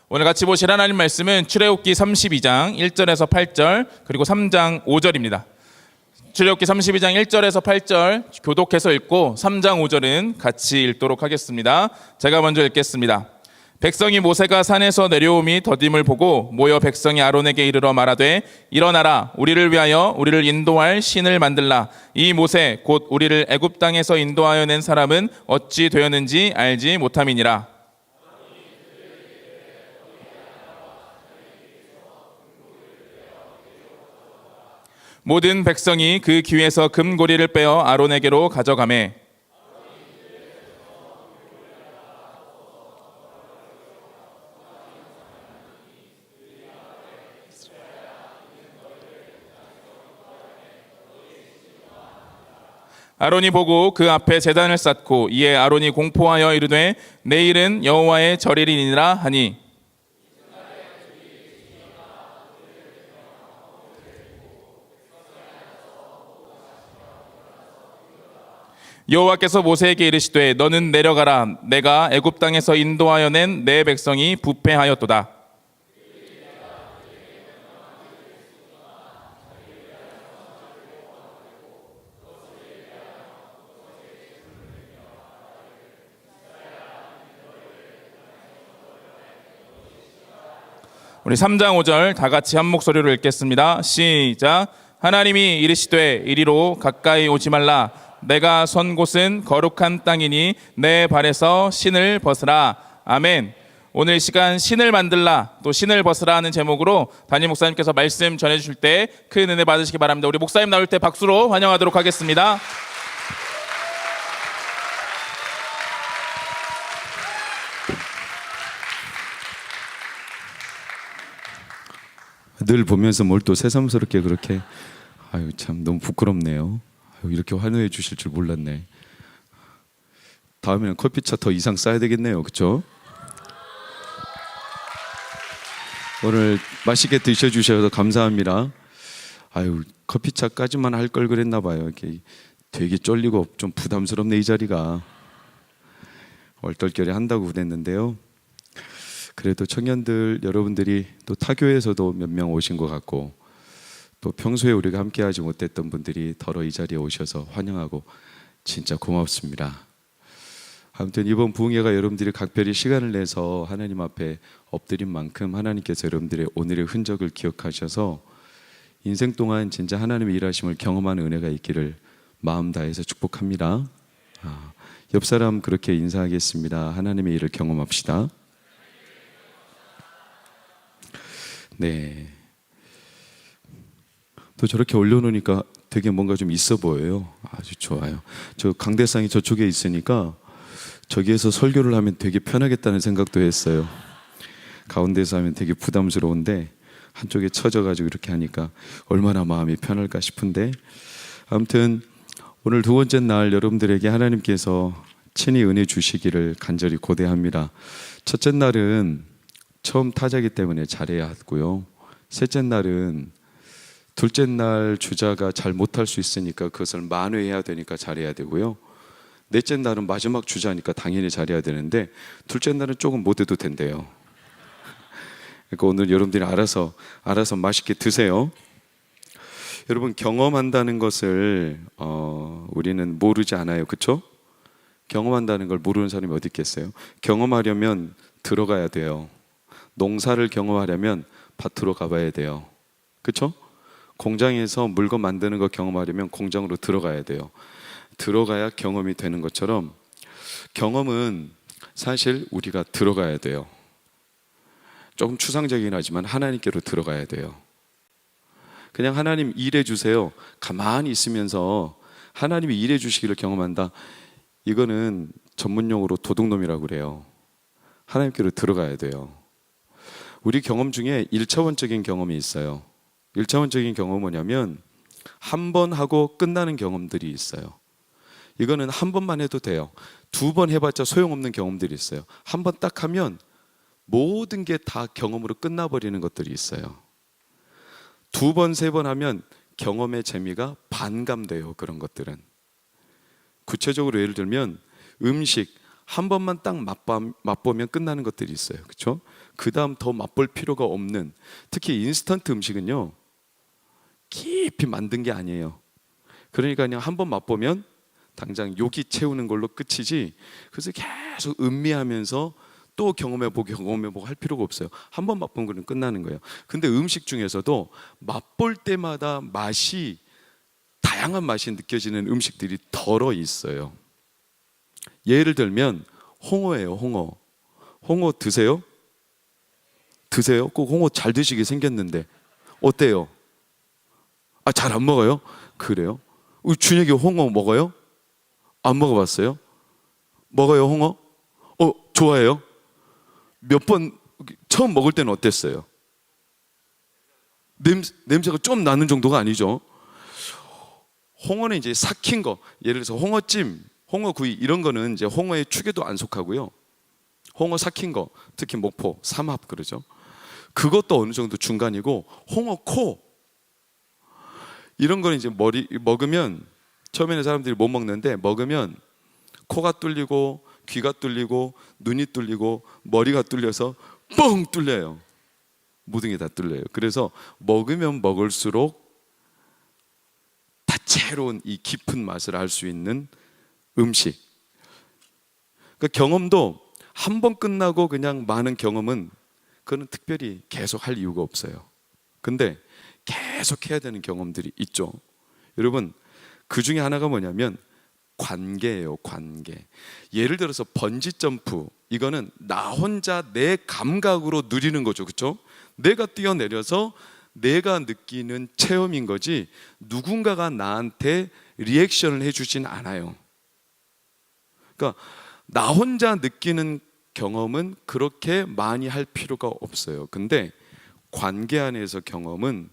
오늘 같이 보실 하나님 말씀은 출애굽기 32장 1절에서 8절 그리고 3장 5절입니다. 출애굽기 32장 1절에서 8절 교독해서 읽고 3장 5절은 같이 읽도록 하겠습니다. 제가 먼저 읽겠습니다. 백성이 모세가 산에서 내려오미 더딤을 보고 모여 백성이 아론에게 이르러 말하되 일어나라 우리를 위하여 우리를 인도할 신을 만들라. 이 모세 곧 우리를 애굽 땅에서 인도하여 낸 사람은 어찌 되었는지 알지 못함이니라. 모든 백성이 그 귀에서 금고리를 빼어 아론에게로 가져가매 아론이 보고 그 앞에 제단을 쌓고 이에 아론이 공포하여 이르되 내일은 여호와의 절일이니라 하니 여호와께서 모세에게 이르시되 너는 내려가라 내가 애굽 땅에서 인도하여 낸 내 백성이 부패하였도다. 우리 3장 5절 다 같이 한 목소리로 읽겠습니다. 시작. 하나님이 이르시되 이리로 가까이 오지 말라 내가 선 곳은 거룩한 땅이니 내 발에서 신을 벗으라. 아멘. 오늘 시간 신을 만들라 또 신을 벗으라 하는 제목으로 담임 목사님께서 말씀 전해주실 때 큰 은혜 받으시기 바랍니다. 우리 목사님 나올 때 박수로 환영하도록 하겠습니다. 늘 보면서 뭘 또 새삼스럽게 그렇게 아유 참 너무 부끄럽네요. 아유, 이렇게 환호해 주실 줄 몰랐네. 다음에는 커피차 더 이상 싸야 되겠네요. 그렇죠? 오늘 맛있게 드셔주셔서 감사합니다. 아유 커피차까지만 할 걸 그랬나 봐요. 이렇게 되게 쫄리고 좀 부담스럽네 이 자리가. 얼떨결에 한다고 그랬는데요. 그래도 청년들 여러분들이 또 타교에서도 몇 명 오신 것 같고 또 평소에 우리가 함께하지 못했던 분들이 더러 이 자리에 오셔서 환영하고 진짜 고맙습니다. 아무튼 이번 부흥회가 여러분들이 각별히 시간을 내서 하나님 앞에 엎드린 만큼 하나님께서 여러분들의 오늘의 흔적을 기억하셔서 인생 동안 진짜 하나님의 일하심을 경험하는 은혜가 있기를 마음 다해서 축복합니다. 옆 사람 그렇게 인사하겠습니다. 하나님의 일을 경험합시다. 네. 또 저렇게 올려놓으니까 되게 뭔가 좀 있어 보여요. 아주 좋아요. 저 강대상이 저쪽에 있으니까 저기에서 설교를 하면 되게 편하겠다는 생각도 했어요. 가운데서 하면 되게 부담스러운데 한쪽에 처져가지고 이렇게 하니까 얼마나 마음이 편할까 싶은데 아무튼 오늘 두 번째 날 여러분들에게 하나님께서 친히 은혜 주시기를 간절히 고대합니다. 첫째 날은 처음 타자기 때문에 잘해야 하고요. 셋째 날은 둘째 날 주자가 잘 못할 수 있으니까 그것을 만회해야 되니까 잘해야 되고요. 넷째 날은 마지막 주자니까 당연히 잘해야 되는데 둘째 날은 조금 못해도 된대요. 그러니까 오늘 여러분들이 알아서 맛있게 드세요. 여러분 경험한다는 것을 우리는 모르지 않아요. 그렇죠? 경험한다는 걸 모르는 사람이 어디 있겠어요? 경험하려면 들어가야 돼요. 농사를 경험하려면 밭으로 가봐야 돼요. 그렇죠? 공장에서 물건 만드는 거 경험하려면 공장으로 들어가야 돼요. 들어가야 경험이 되는 것처럼 경험은 사실 우리가 들어가야 돼요. 조금 추상적이긴 하지만 하나님께로 들어가야 돼요. 그냥 하나님 일해 주세요. 가만히 있으면서 하나님이 일해 주시기를 경험한다. 이거는 전문용어로 도둑놈이라고 그래요. 하나님께로 들어가야 돼요. 우리 경험 중에 1차원적인 경험이 있어요. 1차원적인 경험은 뭐냐면 한 번 하고 끝나는 경험들이 있어요. 이거는 한 번만 해도 돼요. 두 번 해봤자 소용없는 경험들이 있어요. 한 번 딱 하면 모든 게 다 경험으로 끝나버리는 것들이 있어요. 두 번, 세 번 하면 경험의 재미가 반감돼요. 그런 것들은. 구체적으로 예를 들면 음식 한 번만 딱 맛보면 끝나는 것들이 있어요. 그렇죠? 그 다음 더 맛볼 필요가 없는, 특히 인스턴트 음식은요 깊이 만든 게 아니에요. 그러니까 그냥 한 번 맛보면 당장 요기 채우는 걸로 끝이지, 그래서 계속 음미하면서 또 경험해보고 할 필요가 없어요. 한 번 맛본 거는 끝나는 거예요. 근데 음식 중에서도 맛볼 때마다 맛이, 다양한 맛이 느껴지는 음식들이 덜어 있어요. 예를 들면 홍어예요. 홍어 드세요? 꼭 홍어 잘 드시게 생겼는데 어때요? 잘 안 먹어요? 그래요? 우리 준혁이 홍어 먹어요? 안 먹어봤어요? 먹어요 홍어? 좋아해요? 몇 번 처음 먹을 때는 어땠어요? 냄새가 좀 나는 정도가 아니죠. 홍어는 이제 삭힌 거, 예를 들어서 홍어찜, 홍어구이 이런 거는 이제 홍어의 축에도 안 속하고요. 홍어 삭힌 거, 특히 목포, 삼합 그러죠. 그것도 어느 정도 중간이고, 홍어코 이런 거는 이제 먹으면, 처음에는 사람들이 못 먹는데 먹으면 코가 뚫리고 귀가 뚫리고 눈이 뚫리고 머리가 뚫려서 뻥 뚫려요. 모든 게 다 뚫려요. 그래서 먹으면 먹을수록 다채로운 이 깊은 맛을 알 수 있는 음식. 그러니까 경험도 한 번 끝나고 그냥 많은 경험은, 그거는 특별히 계속 할 이유가 없어요. 근데 계속 해야 되는 경험들이 있죠. 여러분, 그 중에 하나가 뭐냐면 관계예요. 관계. 예를 들어서 번지 점프, 이거는 나 혼자 내 감각으로 누리는 거죠. 그렇죠? 내가 뛰어내려서 내가 느끼는 체험인 거지, 누군가가 나한테 리액션을 해주진 않아요. 그러니까 나 혼자 느끼는 경험은 그렇게 많이 할 필요가 없어요. 근데 관계 안에서 경험은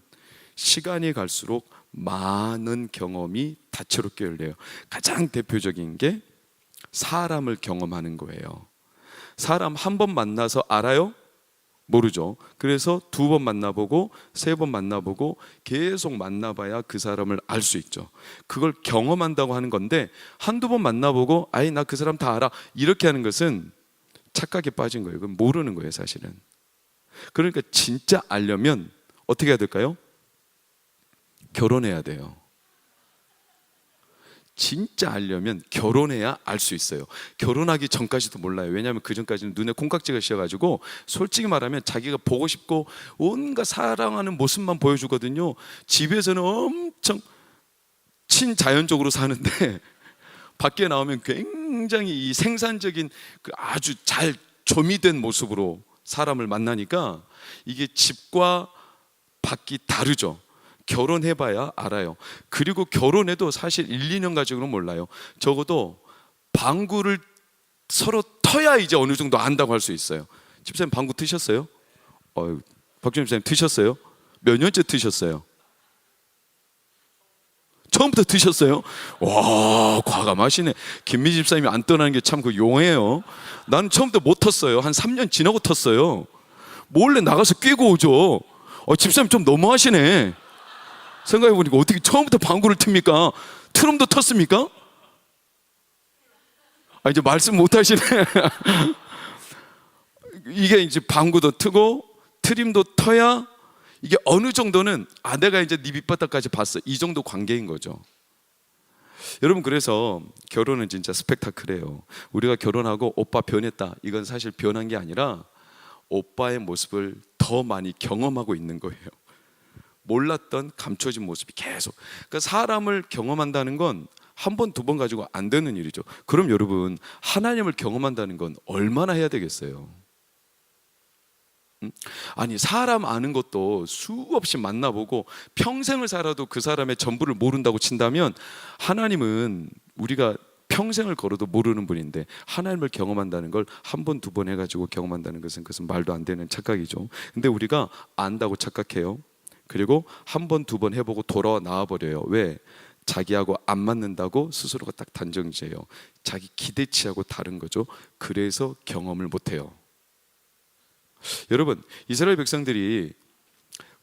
시간이 갈수록 많은 경험이 다채롭게 열려요. 가장 대표적인 게 사람을 경험하는 거예요. 사람 한 번 만나서 알아요? 모르죠. 그래서 두 번 만나보고 세 번 만나보고 계속 만나봐야 그 사람을 알 수 있죠. 그걸 경험한다고 하는 건데, 한두 번 만나보고 아이 나 그 사람 다 알아 이렇게 하는 것은 착각에 빠진 거예요. 그건 모르는 거예요 사실은. 그러니까 진짜 알려면 어떻게 해야 될까요? 결혼해야 돼요. 진짜 알려면 결혼해야 알 수 있어요. 결혼하기 전까지도 몰라요. 왜냐하면 그 전까지는 눈에 콩깍지가 씌어가지고 솔직히 말하면 자기가 보고 싶고 온갖 사랑하는 모습만 보여주거든요. 집에서는 엄청 친자연적으로 사는데 밖에 나오면 굉장히 이 생산적인 그 아주 잘 조미된 모습으로 사람을 만나니까 이게 집과 밖이 다르죠. 결혼해봐야 알아요. 그리고 결혼해도 사실 1, 2년 가지고는 몰라요. 적어도 방구를 서로 터야 이제 어느 정도 안다고 할 수 있어요. 집사님 방구 트셨어요? 박준희 집사님 트셨어요? 몇 년째 트셨어요? 처음부터 트셨어요? 와, 과감하시네. 김미 집사님이 안 떠나는 게 참 그 용해요. 나는 처음부터 못 텄어요. 한 3년 지나고 텄어요. 몰래 나가서 꿰고 오죠. 집사님 좀 너무하시네. 생각해보니까 어떻게 처음부터 방구를 틉니까? 트럼도 텄습니까? 이제 말씀 못하시네. 이게 이제 방구도 트고 트림도 터야 이게 어느 정도는 내가 이제 네 밑바닥까지 봤어, 이 정도 관계인 거죠. 여러분, 그래서 결혼은 진짜 스펙타클해요. 우리가 결혼하고 오빠 변했다, 이건 사실 변한 게 아니라 오빠의 모습을 더 많이 경험하고 있는 거예요. 몰랐던 감춰진 모습이 계속. 그러니까 사람을 경험한다는 건 한 번, 두 번 가지고 안 되는 일이죠. 그럼 여러분, 하나님을 경험한다는 건 얼마나 해야 되겠어요? 아니, 사람 아는 것도 수없이 만나보고 평생을 살아도 그 사람의 전부를 모른다고 친다면, 하나님은 우리가 평생을 걸어도 모르는 분인데 하나님을 경험한다는 걸 한 번, 두 번 해가지고 경험한다는 것은, 그것은 말도 안 되는 착각이죠. 근데 우리가 안다고 착각해요. 그리고 한 번, 두 번 해보고 돌아와 나와버려요. 왜? 자기하고 안 맞는다고 스스로가 딱 단정지어요. 자기 기대치하고 다른 거죠. 그래서 경험을 못해요. 여러분, 이스라엘 백성들이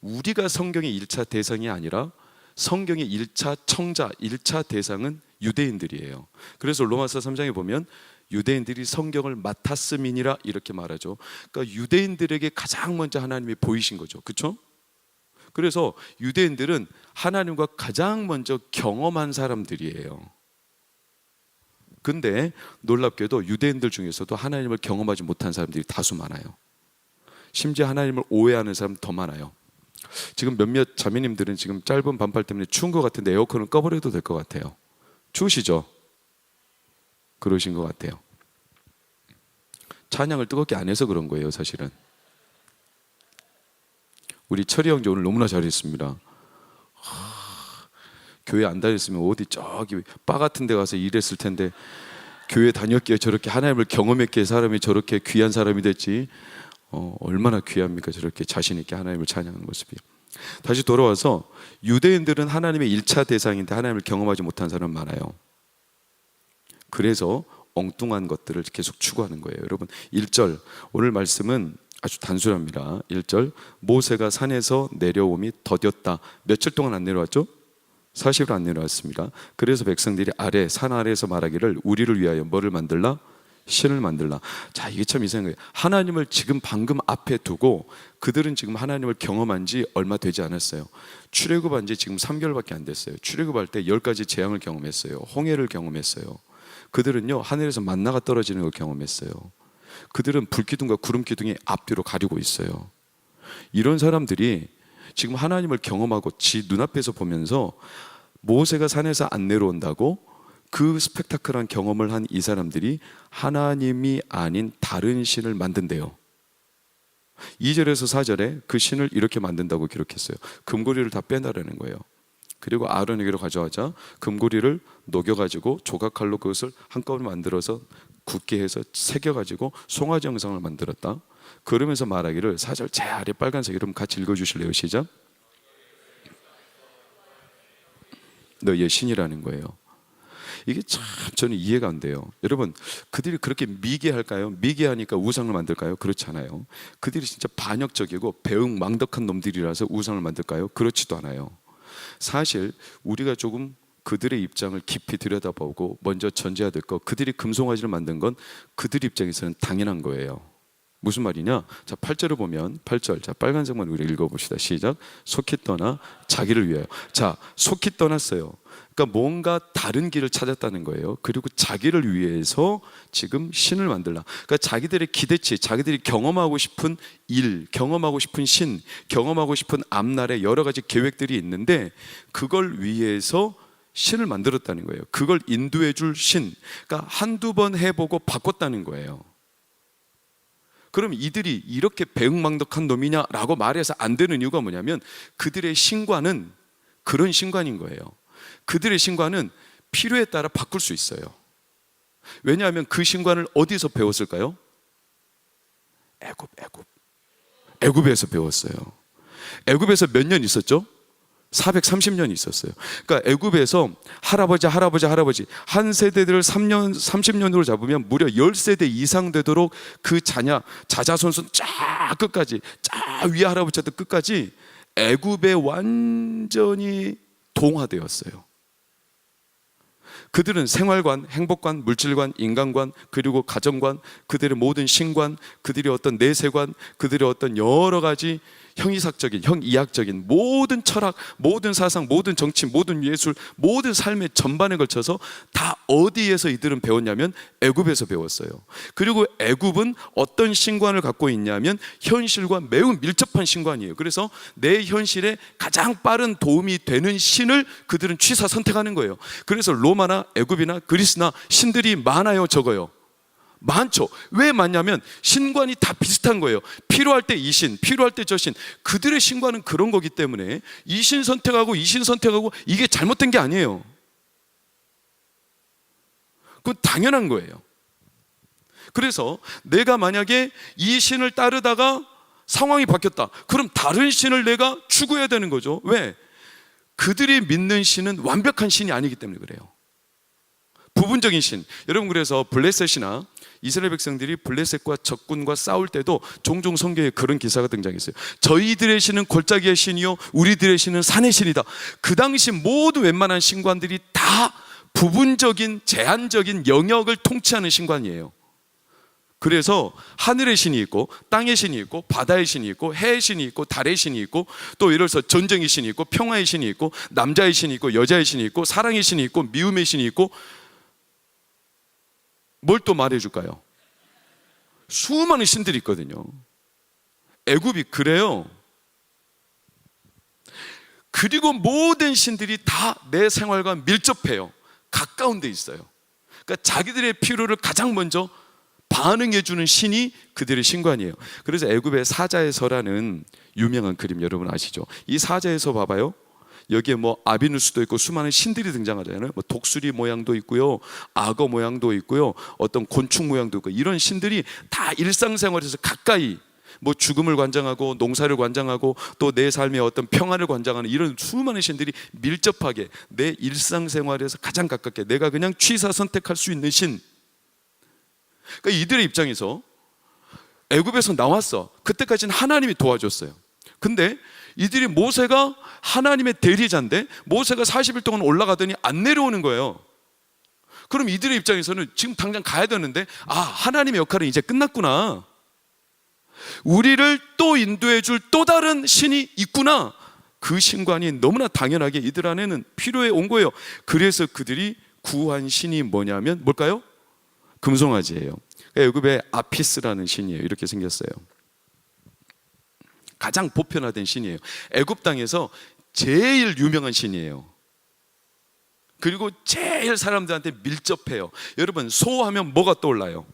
우리가 성경의 1차 대상이 아니라 성경의 1차 청자, 1차 대상은 유대인들이에요. 그래서 로마서 3장에 보면 유대인들이 성경을 맡았음이니라 이렇게 말하죠. 그러니까 유대인들에게 가장 먼저 하나님이 보이신 거죠. 그렇죠? 그래서 유대인들은 하나님과 가장 먼저 경험한 사람들이에요. 근데 놀랍게도 유대인들 중에서도 하나님을 경험하지 못한 사람들이 다수 많아요. 심지어 하나님을 오해하는 사람 더 많아요. 지금 몇몇 자매님들은 지금 짧은 반팔 때문에 추운 것 같은데 에어컨을 꺼버려도 될 것 같아요. 추우시죠? 그러신 것 같아요. 찬양을 뜨겁게 안 해서 그런 거예요, 사실은. 우리 철이 형제 오늘 너무나 잘했습니다. 교회 안 다녔으면 어디 저기 바 같은 데 가서 일했을 텐데 교회 다녔기에 저렇게 하나님을 경험했기에 사람이 저렇게 귀한 사람이 됐지. 얼마나 귀합니까? 저렇게 자신 있게 하나님을 찬양하는 모습이. 다시 돌아와서 유대인들은 하나님의 1차 대상인데 하나님을 경험하지 못한 사람 많아요. 그래서 엉뚱한 것들을 계속 추구하는 거예요. 여러분 1절 오늘 말씀은 아주 단순합니다. 1절 모세가 산에서 내려옴이 더뎠다. 며칠 동안 안 내려왔죠? 40일 안 내려왔습니다. 그래서 백성들이 산 아래에서 말하기를 우리를 위하여 뭐를 만들라? 신을 만들라. 자, 이게 참 이상한 거예요. 하나님을 지금 방금 앞에 두고 그들은 지금 하나님을 경험한 지 얼마 되지 않았어요. 출애굽한 지 지금 3개월밖에 안 됐어요. 출애굽할 때 10가지 재앙을 경험했어요. 홍해를 경험했어요. 그들은요 하늘에서 만나가 떨어지는 걸 경험했어요. 그들은 불기둥과 구름기둥이 앞뒤로 가리고 있어요. 이런 사람들이 지금 하나님을 경험하고 지 눈앞에서 보면서 모세가 산에서 안 내려온다고 그 스펙타클한 경험을 한 이 사람들이 하나님이 아닌 다른 신을 만든대요. 2절에서 4절에 그 신을 이렇게 만든다고 기록했어요. 금고리를 다 빼놔라는 거예요. 그리고 아론에게로 가져가자 금고리를 녹여가지고 조각칼로 그것을 한꺼번에 만들어서 굳게 해서 새겨가지고 송아지 형상을 만들었다. 그러면서 말하기를 4절 제 아래 빨간색 이름 같이 읽어주실래요? 시작. 너희의 신이라는 거예요. 이게 참 저는 이해가 안 돼요. 여러분 그들이 그렇게 미개할까요? 미개하니까 우상을 만들까요? 그렇지 않아요. 그들이 진짜 반역적이고 배은망덕한 놈들이라서 우상을 만들까요? 그렇지도 않아요. 사실 우리가 조금 그들의 입장을 깊이 들여다보고 먼저 전제해야 될 거, 그들이 금송아지를 만든 건 그들 입장에서는 당연한 거예요. 무슨 말이냐? 자, 8절을 보면 8절, 자 빨간색만 우리 읽어봅시다. 시작. 속히 떠나 자기를 위하여. 자, 속히 떠났어요. 그러니까 뭔가 다른 길을 찾았다는 거예요. 그리고 자기를 위해서 지금 신을 만들라. 그러니까 자기들의 기대치, 자기들이 경험하고 싶은 일, 경험하고 싶은 신, 경험하고 싶은 앞날에 여러 가지 계획들이 있는데 그걸 위해서 신을 만들었다는 거예요. 그걸 인도해 줄 신. 그러니까 한두 번 해보고 바꿨다는 거예요. 그럼 이들이 이렇게 배은망덕한 놈이냐라고 말해서 안 되는 이유가 뭐냐면 그들의 신관은 그런 신관인 거예요. 그들의 신관은 필요에 따라 바꿀 수 있어요. 왜냐하면 그 신관을 어디서 배웠을까요? 애굽에서 배웠어요. 애굽에서 몇 년 있었죠? 430년 있었어요. 그러니까 애굽에서 할아버지 한 세대들을 30년으로 잡으면 무려 10세대 이상 되도록 그 자자손손 쫙 끝까지 쫙 위에 할아버지부터 끝까지 애굽에 완전히 동화되었어요. 그들은 생활관, 행복관, 물질관, 인간관, 그리고 가정관, 그들의 모든 신관, 그들의 어떤 내세관, 그들의 어떤 여러 가지 형이삭적인, 형이학적인 모든 철학, 모든 사상, 모든 정치, 모든 예술, 모든 삶의 전반에 걸쳐서 다 어디에서 이들은 배웠냐면 애굽에서 배웠어요. 그리고 애굽은 어떤 신관을 갖고 있냐면 현실과 매우 밀접한 신관이에요. 그래서 내 현실에 가장 빠른 도움이 되는 신을 그들은 취사 선택하는 거예요. 그래서 로마나 애굽이나 그리스나 신들이 많아요, 적어요? 많죠. 왜 많냐면 신관이 다 비슷한 거예요. 필요할 때 이 신, 필요할 때 저 신. 그들의 신관은 그런 거기 때문에 이 신 선택하고 이 신 선택하고 이게 잘못된 게 아니에요. 그건 당연한 거예요. 그래서 내가 만약에 이 신을 따르다가 상황이 바뀌었다. 그럼 다른 신을 내가 추구해야 되는 거죠. 왜? 그들이 믿는 신은 완벽한 신이 아니기 때문에 그래요. 부분적인 신. 여러분 그래서 블레셋이나 이스라엘 백성들이 블레셋과 적군과 싸울 때도 종종 성경에 그런 기사가 등장했어요. 저희들의 신은 골짜기의 신이요 우리들의 신은 산의 신이다. 그 당시 모든 웬만한 신관들이 다 부분적인 제한적인 영역을 통치하는 신관이에요. 그래서 하늘의 신이 있고 땅의 신이 있고 바다의 신이 있고 해의 신이 있고 달의 신이 있고 또 예를 들어서 전쟁의 신이 있고 평화의 신이 있고 남자의 신이 있고 여자의 신이 있고 사랑의 신이 있고 미움의 신이 있고 뭘 또 말해줄까요? 수많은 신들이 있거든요. 애굽이 그래요. 그리고 모든 신들이 다 내 생활과 밀접해요. 가까운 데 있어요. 그러니까 자기들의 필요를 가장 먼저 반응해주는 신이 그들의 신관이에요. 그래서 애굽의 사자의 서라는 유명한 그림 여러분 아시죠? 이 사자의 서 봐봐요. 여기에 뭐 아비누스도 있고 수많은 신들이 등장하잖아요. 뭐 독수리 모양도 있고요, 악어 모양도 있고요, 어떤 곤충 모양도 있고, 이런 신들이 다 일상생활에서 가까이 뭐 죽음을 관장하고 농사를 관장하고 또 내 삶의 어떤 평안을 관장하는 이런 수많은 신들이 밀접하게 내 일상생활에서 가장 가깝게 내가 그냥 취사 선택할 수 있는 신. 그러니까 이들의 입장에서 애굽에서 나왔어. 그때까지는 하나님이 도와줬어요. 근데 이들이 모세가 하나님의 대리자인데 모세가 40일 동안 올라가더니 안 내려오는 거예요. 그럼 이들의 입장에서는 지금 당장 가야 되는데 하나님의 역할은 이제 끝났구나. 우리를 또 인도해 줄 또 다른 신이 있구나. 그 신관이 너무나 당연하게 이들 안에는 필요해 온 거예요. 그래서 그들이 구한 신이 뭐냐면 뭘까요? 금송아지예요. 애굽의 아피스라는 신이에요. 이렇게 생겼어요. 가장 보편화된 신이에요. 애굽 땅에서 제일 유명한 신이에요. 그리고 제일 사람들한테 밀접해요. 여러분, 소 하면 뭐가 떠올라요?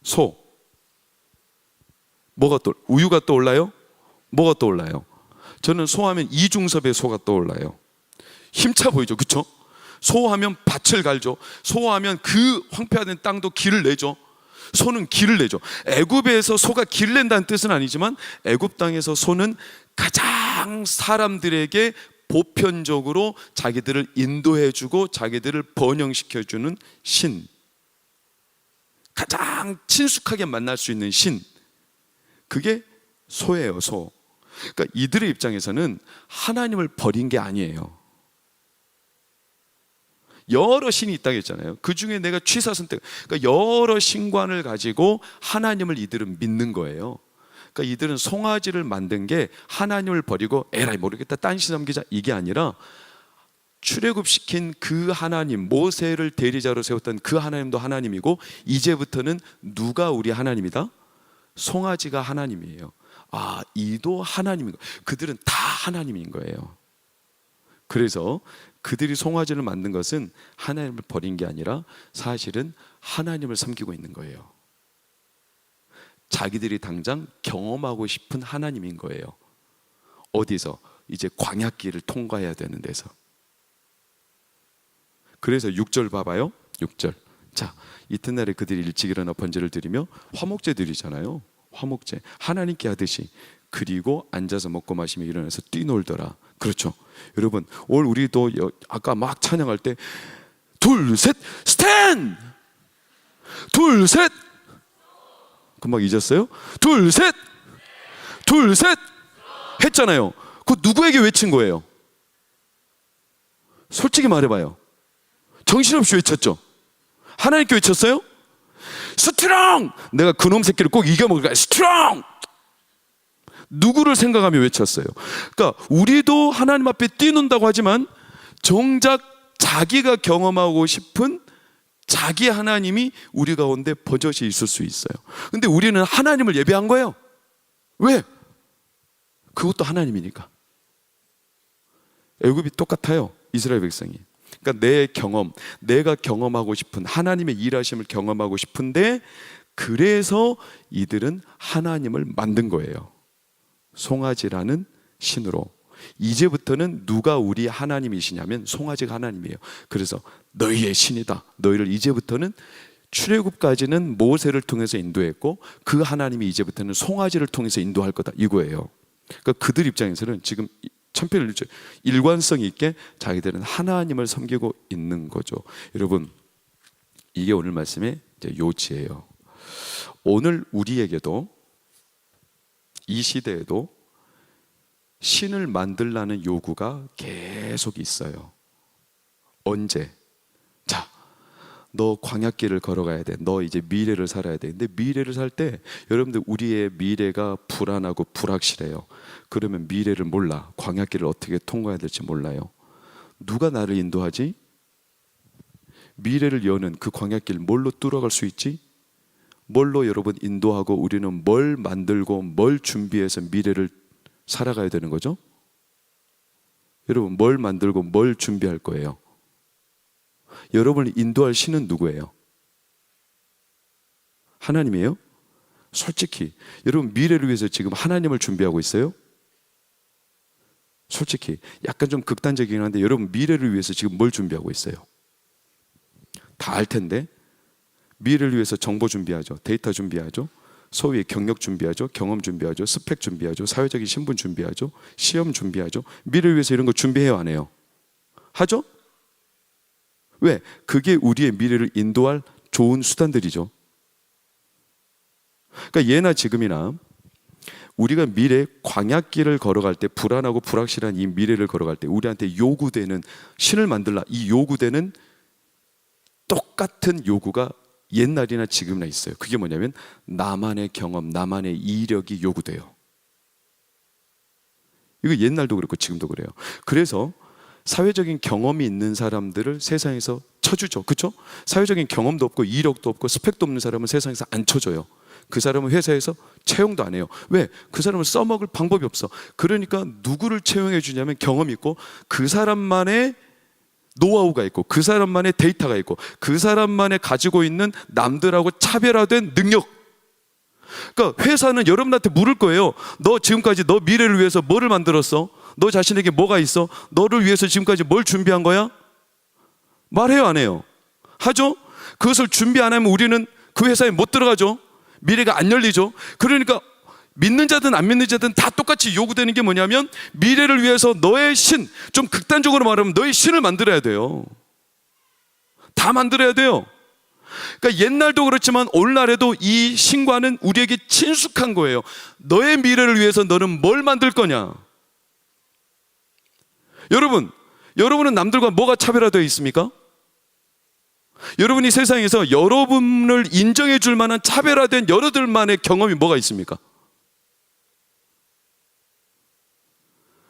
소. 우유가 떠올라요? 뭐가 떠올라요? 저는 소하면 이중섭의 소가 떠올라요. 힘차 보이죠, 그렇죠? 소하면 밭을 갈죠. 소하면 그 황폐화된 땅도 길을 내죠. 소는 길을 내죠. 애굽에서 소가 길 낸다는 뜻은 아니지만 애굽 땅에서 소는 가장 사람들에게 보편적으로 자기들을 인도해주고 자기들을 번영시켜주는 신, 가장 친숙하게 만날 수 있는 신, 그게 소예요. 소. 그러니까 이들의 입장에서는 하나님을 버린 게 아니에요. 여러 신이 있다고 했잖아요. 그 중에 내가 취사 선택, 그러니까 여러 신관을 가지고 하나님을 이들은 믿는 거예요. 그러니까 이들은 송아지를 만든 게 하나님을 버리고 에라이 모르겠다 딴 신 섬기자 이게 아니라 출애굽시킨 그 하나님, 모세를 대리자로 세웠던 그 하나님도 하나님이고 이제부터는 누가 우리 하나님이다? 송아지가 하나님이에요. 이도 하나님인 거예요. 그들은 다 하나님인 거예요. 그래서 그들이 송아지를 만든 것은 하나님을 버린 게 아니라 사실은 하나님을 섬기고 있는 거예요. 자기들이 당장 경험하고 싶은 하나님인 거예요. 어디서? 이제 광야길을 통과해야 되는 데서. 그래서 6절 봐봐요. 6절. 자, 이튿날에 그들이 일찍 일어나 번제를 드리며 화목제 드리잖아요. 화목제 하나님께 하듯이. 그리고 앉아서 먹고 마시며 일어나서 뛰놀더라. 그렇죠. 여러분, 오늘 우리도 아까 막 찬양할 때 둘, 셋, 스탠! 둘, 셋! 금방 잊었어요? 둘, 셋! 둘, 셋! 했잖아요. 그거 누구에게 외친 거예요? 솔직히 말해봐요. 정신없이 외쳤죠? 하나님께 외쳤어요? 스트롱! 내가 그놈 새끼를 꼭 이겨먹을 거야. 스트롱! 누구를 생각하며 외쳤어요? 그러니까 우리도 하나님 앞에 뛰는다고 하지만 정작 자기가 경험하고 싶은 자기 하나님이 우리 가운데 버젓이 있을 수 있어요. 근데 우리는 하나님을 예배한 거예요. 왜? 그것도 하나님이니까. 애굽이 똑같아요. 이스라엘 백성이. 그러니까 내 경험, 내가 경험하고 싶은 하나님의 일하심을 경험하고 싶은데 그래서 이들은 하나님을 만든 거예요. 송아지라는 신으로. 이제부터는 누가 우리 하나님이시냐면 송아지가 하나님이에요. 그래서 너희의 신이다. 너희를 이제부터는 출애굽까지는 모세를 통해서 인도했고 그 하나님이 이제부터는 송아지를 통해서 인도할 거다 이거예요. 그러니까 그들 입장에서는 지금 천편일률 일관성 있게 자기들은 하나님을 섬기고 있는 거죠. 여러분, 이게 오늘 말씀의 요지예요. 오늘 우리에게도 이 시대에도 신을 만들라는 요구가 계속 있어요. 언제? 자, 너 광야길을 걸어가야 돼. 너 이제 미래를 살아야 돼. 근데 미래를 살 때 여러분들 우리의 미래가 불안하고 불확실해요. 그러면 미래를 몰라. 광야길을 어떻게 통과해야 될지 몰라요. 누가 나를 인도하지? 미래를 여는 그 광야길 뭘로 뚫어갈 수 있지? 뭘로 여러분 인도하고 우리는 뭘 만들고 뭘 준비해서 미래를 살아가야 되는 거죠? 여러분 뭘 만들고 뭘 준비할 거예요? 여러분을 인도할 신은 누구예요? 하나님이에요? 솔직히 여러분 미래를 위해서 지금 하나님을 준비하고 있어요? 솔직히 약간 좀 극단적이긴 한데 여러분 미래를 위해서 지금 뭘 준비하고 있어요? 다 알 텐데 미래를 위해서 정보 준비하죠. 데이터 준비하죠. 소위 경력 준비하죠. 경험 준비하죠. 스펙 준비하죠. 사회적인 신분 준비하죠. 시험 준비하죠. 미래를 위해서 이런 거 준비해요, 안 해요? 하죠? 왜? 그게 우리의 미래를 인도할 좋은 수단들이죠. 그러니까 예나 지금이나 우리가 미래 광야길을 걸어갈 때 불안하고 불확실한 이 미래를 걸어갈 때 우리한테 요구되는 신을 만들라 이 요구되는 똑같은 요구가 옛날이나 지금이나 있어요. 그게 뭐냐면 나만의 경험, 나만의 이력이 요구돼요. 이거 옛날도 그렇고 지금도 그래요. 그래서 사회적인 경험이 있는 사람들을 세상에서 쳐주죠. 그렇죠? 사회적인 경험도 없고 이력도 없고 스펙도 없는 사람은 세상에서 안 쳐줘요. 그 사람은 회사에서 채용도 안 해요. 왜? 그 사람은 써먹을 방법이 없어. 그러니까 누구를 채용해 주냐면 경험이 있고 그 사람만의 노하우가 있고 그 사람만의 데이터가 있고 그 사람만의 가지고 있는 남들하고 차별화된 능력. 그러니까 회사는 여러분한테 물을 거예요. 너 지금까지 너 미래를 위해서 뭐를 만들었어? 너 자신에게 뭐가 있어? 너를 위해서 지금까지 뭘 준비한 거야? 말해요, 안 해요? 하죠? 그것을 준비 안 하면 우리는 그 회사에 못 들어가죠. 미래가 안 열리죠. 그러니까 믿는 자든 안 믿는 자든 다 똑같이 요구되는 게 뭐냐면 미래를 위해서 너의 신, 좀 극단적으로 말하면 너의 신을 만들어야 돼요. 다 만들어야 돼요. 그러니까 옛날도 그렇지만 오늘날에도 이 신과는 우리에게 친숙한 거예요. 너의 미래를 위해서 너는 뭘 만들 거냐? 여러분은 남들과 뭐가 차별화되어 있습니까? 여러분이 세상에서 여러분을 인정해 줄 만한 차별화된 여러들만의 경험이 뭐가 있습니까?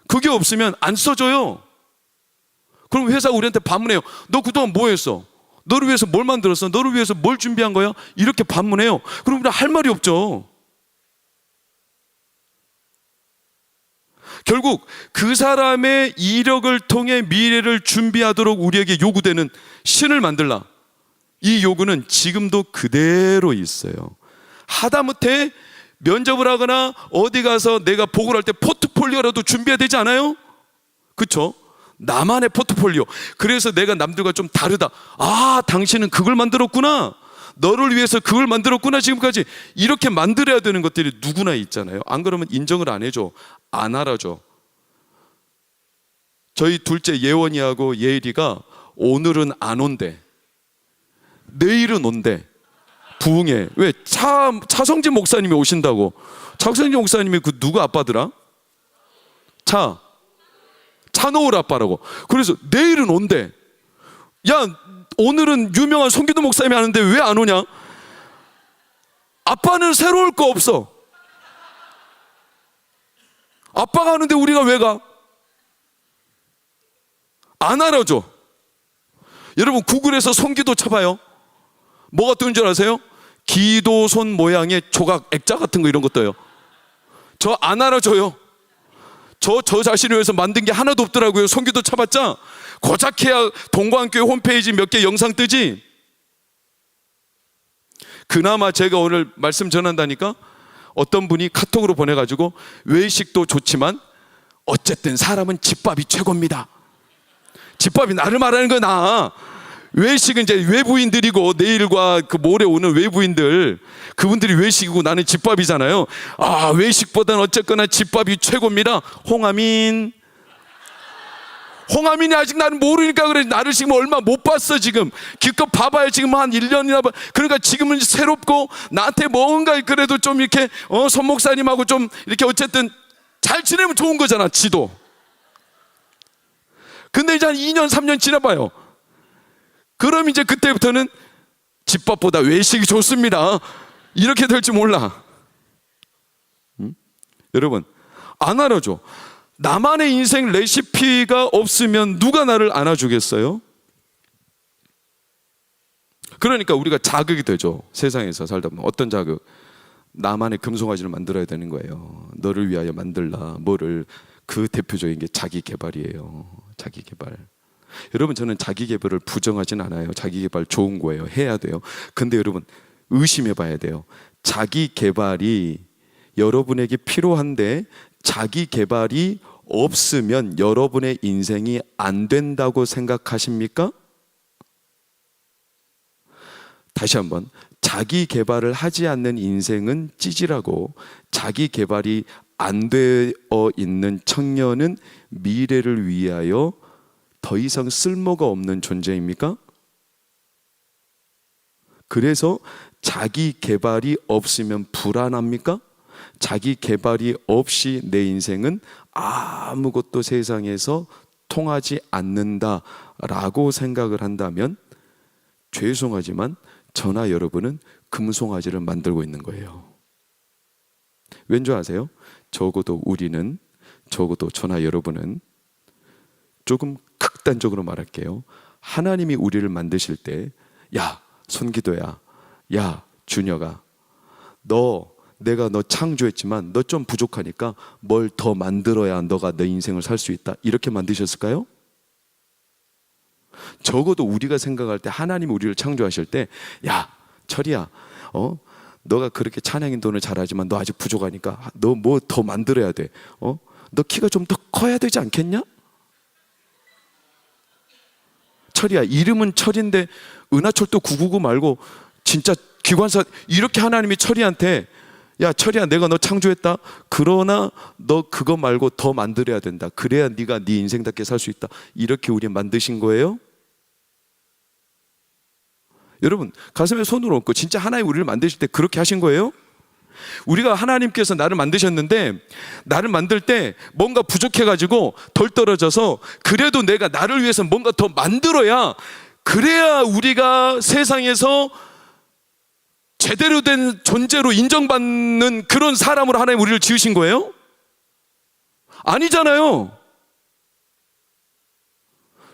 그게 없으면 안 써줘요. 그럼 회사가 우리한테 반문해요. 너 그동안 뭐 했어? 너를 위해서 뭘 만들었어? 너를 위해서 뭘 준비한 거야? 이렇게 반문해요. 그럼 우리 할 말이 없죠. 결국 그 사람의 이력을 통해 미래를 준비하도록 우리에게 요구되는 신을 만들라. 이 요구는 지금도 그대로 있어요. 하다못해 면접을 하거나 어디 가서 내가 보고를 할 때 포트폴리오라도 준비해야 되지 않아요? 그렇죠? 나만의 포트폴리오. 그래서 내가 남들과 좀 다르다. 아, 당신은 그걸 만들었구나. 너를 위해서 그걸 만들었구나. 지금까지 이렇게 만들어야 되는 것들이 누구나 있잖아요. 안 그러면 인정을 안 해줘. 안 알아줘. 저희 둘째 예원이하고 예일이가 오늘은 안 온대. 내일은 온대. 부흥회. 왜? 차성진 목사님이 오신다고. 차성진 목사님이 그 누구 아빠더라? 차노을 아빠라고. 그래서 내일은 온대. 야, 오늘은 유명한 송기도 목사님이 하는데 왜 안 오냐? 아빠는 새로울 거 없어. 아빠가 하는데 우리가 왜 가? 안 알아줘. 여러분 구글에서 송기도 쳐봐요. 뭐가 뜨는 줄 아세요? 기도손 모양의 조각 액자 같은 거 이런 거 떠요. 저 안 알아줘요. 저 자신을 위해서 만든 게 하나도 없더라고요. 송기도 쳐봤자 고작해야 동광교회 홈페이지 몇 개 영상 뜨지. 그나마 제가 오늘 말씀 전한다니까 어떤 분이 카톡으로 보내가지고 외식도 좋지만 어쨌든 사람은 집밥이 최고입니다. 집밥이 나를 말하는 거 나. 외식은 이제 외부인들이고 내일과 그 모레 오는 외부인들 그분들이 외식이고 나는 집밥이잖아요. 아, 외식보다는 어쨌거나 집밥이 최고입니다. 홍아민이 아직 나는 모르니까 그래. 나를 지금 얼마 못 봤어. 지금 기껏 봐봐야 지금 한 1년이나 봐. 그러니까 지금은 새롭고 나한테 뭔가 그래도 좀 이렇게 선 목사님하고 좀 이렇게 어쨌든 잘 지내면 좋은 거잖아. 지도. 근데 이제 한 2년 3년 지나봐요. 그럼 이제 그때부터는 집밥보다 외식이 좋습니다. 이렇게 될지 몰라. 여러분, 안 알아줘. 나만의 인생 레시피가 없으면 누가 나를 안아주겠어요? 그러니까 우리가 자극이 되죠. 세상에서 살다 보면. 어떤 자극? 나만의 금송아지를 만들어야 되는 거예요. 너를 위하여 만들라. 뭐를? 그 대표적인 게 자기 개발이에요. 자기 개발. 여러분, 저는 자기 개발을 부정하진 않아요. 자기 개발 좋은 거예요. 해야 돼요. 근데 여러분, 의심해 봐야 돼요. 자기 개발이 여러분에게 필요한데 자기 개발이 없으면 여러분의 인생이 안 된다고 생각하십니까? 다시 한번, 자기 개발을 하지 않는 인생은 찌질하고 자기 개발이 안 되어 있는 청년은 미래를 위하여 더 이상 쓸모가 없는 존재입니까? 그래서 자기 개발이 없으면 불안합니까? 자기 개발이 없이 내 인생은 아무것도 세상에서 통하지 않는다라고 생각을 한다면 죄송하지만 저나 여러분은 금송아지를 만들고 있는 거예요. 왠지 아세요? 적어도 우리는, 적어도 저나 여러분은, 조금 극단적으로 말할게요. 하나님이 우리를 만드실 때, 야 손기도야, 야 준혁아, 내가 너 창조했지만 너 좀 부족하니까 뭘 더 만들어야 너가 내 인생을 살 수 있다, 이렇게 만드셨을까요? 적어도 우리가 생각할 때 하나님이 우리를 창조하실 때, 야 철이야, 너가 그렇게 찬양 인도를 잘하지만 너 아직 부족하니까 너 뭐 더 만들어야 돼. 너 키가 좀 더 커야 되지 않겠냐? 철이야, 이름은 철인데 은하철도 999 말고 진짜 기관사, 이렇게 하나님이 철이한테, 야 철이야, 내가 너 창조했다. 그러나 너 그거 말고 더 만들어야 된다. 그래야 네가 네 인생답게 살 수 있다. 이렇게 우리 만드신 거예요? 여러분, 가슴에 손을 얹고 진짜 하나님 우리를 만드실 때 그렇게 하신 거예요? 우리가 하나님께서 나를 만드셨는데, 나를 만들 때 뭔가 부족해가지고 덜 떨어져서, 그래도 내가 나를 위해서 뭔가 더 만들어야, 그래야 우리가 세상에서 제대로 된 존재로 인정받는 그런 사람으로 하나님 우리를 지으신 거예요? 아니잖아요.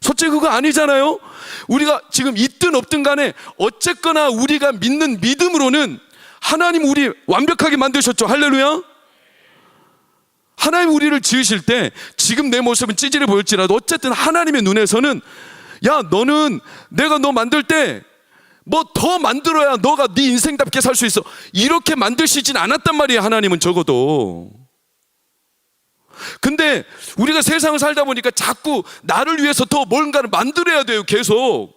솔직히 그거 아니잖아요. 우리가 지금 있든 없든 간에 어쨌거나 우리가 믿는 믿음으로는 하나님 우리 완벽하게 만드셨죠. 할렐루야. 하나님 우리를 지으실 때 지금 내 모습은 찌질해 보일지라도 어쨌든 하나님의 눈에서는, 야 너는 내가 너 만들 때 뭐 더 만들어야 너가 네 인생답게 살 수 있어, 이렇게 만드시진 않았단 말이에요. 하나님은 적어도. 근데 우리가 세상을 살다 보니까 자꾸 나를 위해서 더 뭔가를 만들어야 돼요. 계속.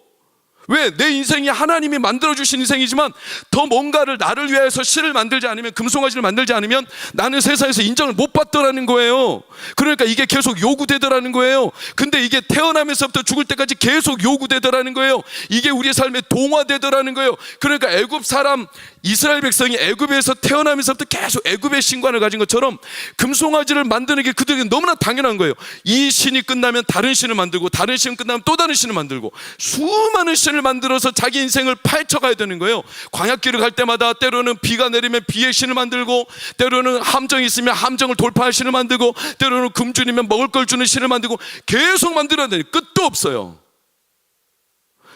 왜? 내 인생이 하나님이 만들어주신 인생이지만 더 뭔가를 나를 위해서 실을 만들지 않으면, 금송아지를 만들지 않으면 나는 세상에서 인정을 못 받더라는 거예요. 그러니까 이게 계속 요구되더라는 거예요. 근데 이게 태어나면서부터 죽을 때까지 계속 요구되더라는 거예요. 이게 우리의 삶에 동화되더라는 거예요. 그러니까 애굽 사람, 이스라엘 백성이 애굽에서 태어나면서부터 계속 애굽의 신관을 가진 것처럼 금송아지를 만드는 게 그들에게 너무나 당연한 거예요. 이 신이 끝나면 다른 신을 만들고, 다른 신이 끝나면 또 다른 신을 만들고, 수많은 신을 만들어서 자기 인생을 파헤쳐가야 되는 거예요. 광야길을 갈 때마다 때로는 비가 내리면 비의 신을 만들고, 때로는 함정이 있으면 함정을 돌파할 신을 만들고, 때로는 금준이면 먹을 걸 주는 신을 만들고, 계속 만들어야 되니 끝도 없어요.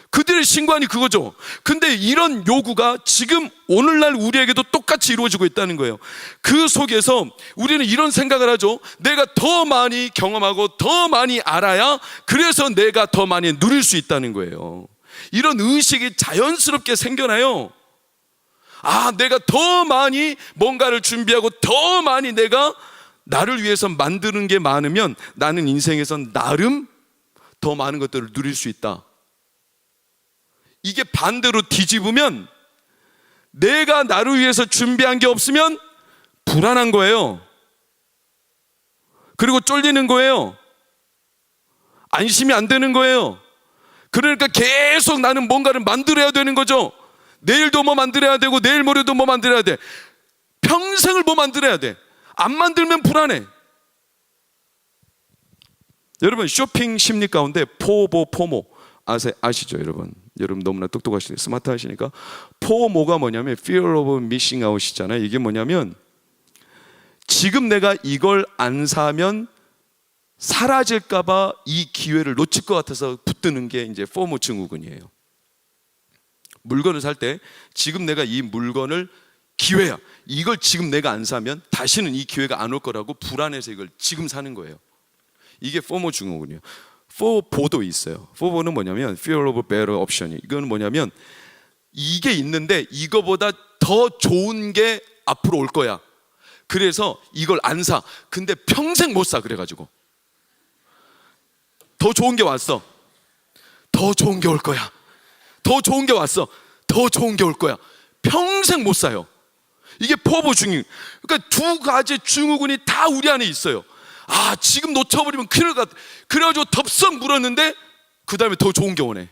그들의 신관이 그거죠. 근데 이런 요구가 지금 오늘날 우리에게도 똑같이 이루어지고 있다는 거예요. 그 속에서 우리는 이런 생각을 하죠. 내가 더 많이 경험하고 더 많이 알아야, 그래서 내가 더 많이 누릴 수 있다는 거예요. 이런 의식이 자연스럽게 생겨나요. 아, 내가 더 많이 뭔가를 준비하고 더 많이 내가 나를 위해서 만드는 게 많으면 나는 인생에선 나름 더 많은 것들을 누릴 수 있다. 이게 반대로 뒤집으면 내가 나를 위해서 준비한 게 없으면 불안한 거예요. 그리고 쫄리는 거예요. 안심이 안 되는 거예요. 그러니까 계속 나는 뭔가를 만들어야 되는 거죠. 내일도 뭐 만들어야 되고 내일 모레도 뭐 만들어야 돼. 평생을 뭐 만들어야 돼. 안 만들면 불안해. 여러분, 쇼핑 심리 가운데 포모 아시죠 여러분? 여러분 너무나 똑똑하시네, 스마트하시니까. 포모가 뭐냐면 fear of missing out이잖아요. 이게 뭐냐면 지금 내가 이걸 안 사면 사라질까봐 이 기회를 놓칠 것 같아서 붙드는 게 이제 포모 증후군이에요. 물건을 살 때 지금 내가 이 물건을 기회야, 이걸 지금 내가 안 사면 다시는 이 기회가 안 올 거라고 불안해서 이걸 지금 사는 거예요. 이게 포모 증후군이에요. 포보도 있어요. 포보는 뭐냐면 fear of better option. 이건 뭐냐면 이게 있는데 이거보다 더 좋은 게 앞으로 올 거야. 그래서 이걸 안 사. 근데 평생 못 사. 그래가지고 더 좋은 게 왔어. 더 좋은 게 올 거야. 더 좋은 게 왔어. 더 좋은 게 올 거야. 평생 못 사요. 이게 포보 증후군. 그러니까 두 가지 증후군이 다 우리 안에 있어요. 아, 지금 놓쳐버리면 큰일 같아. 그래가지고 덥석 물었는데 그 다음에 더 좋은 게 오네.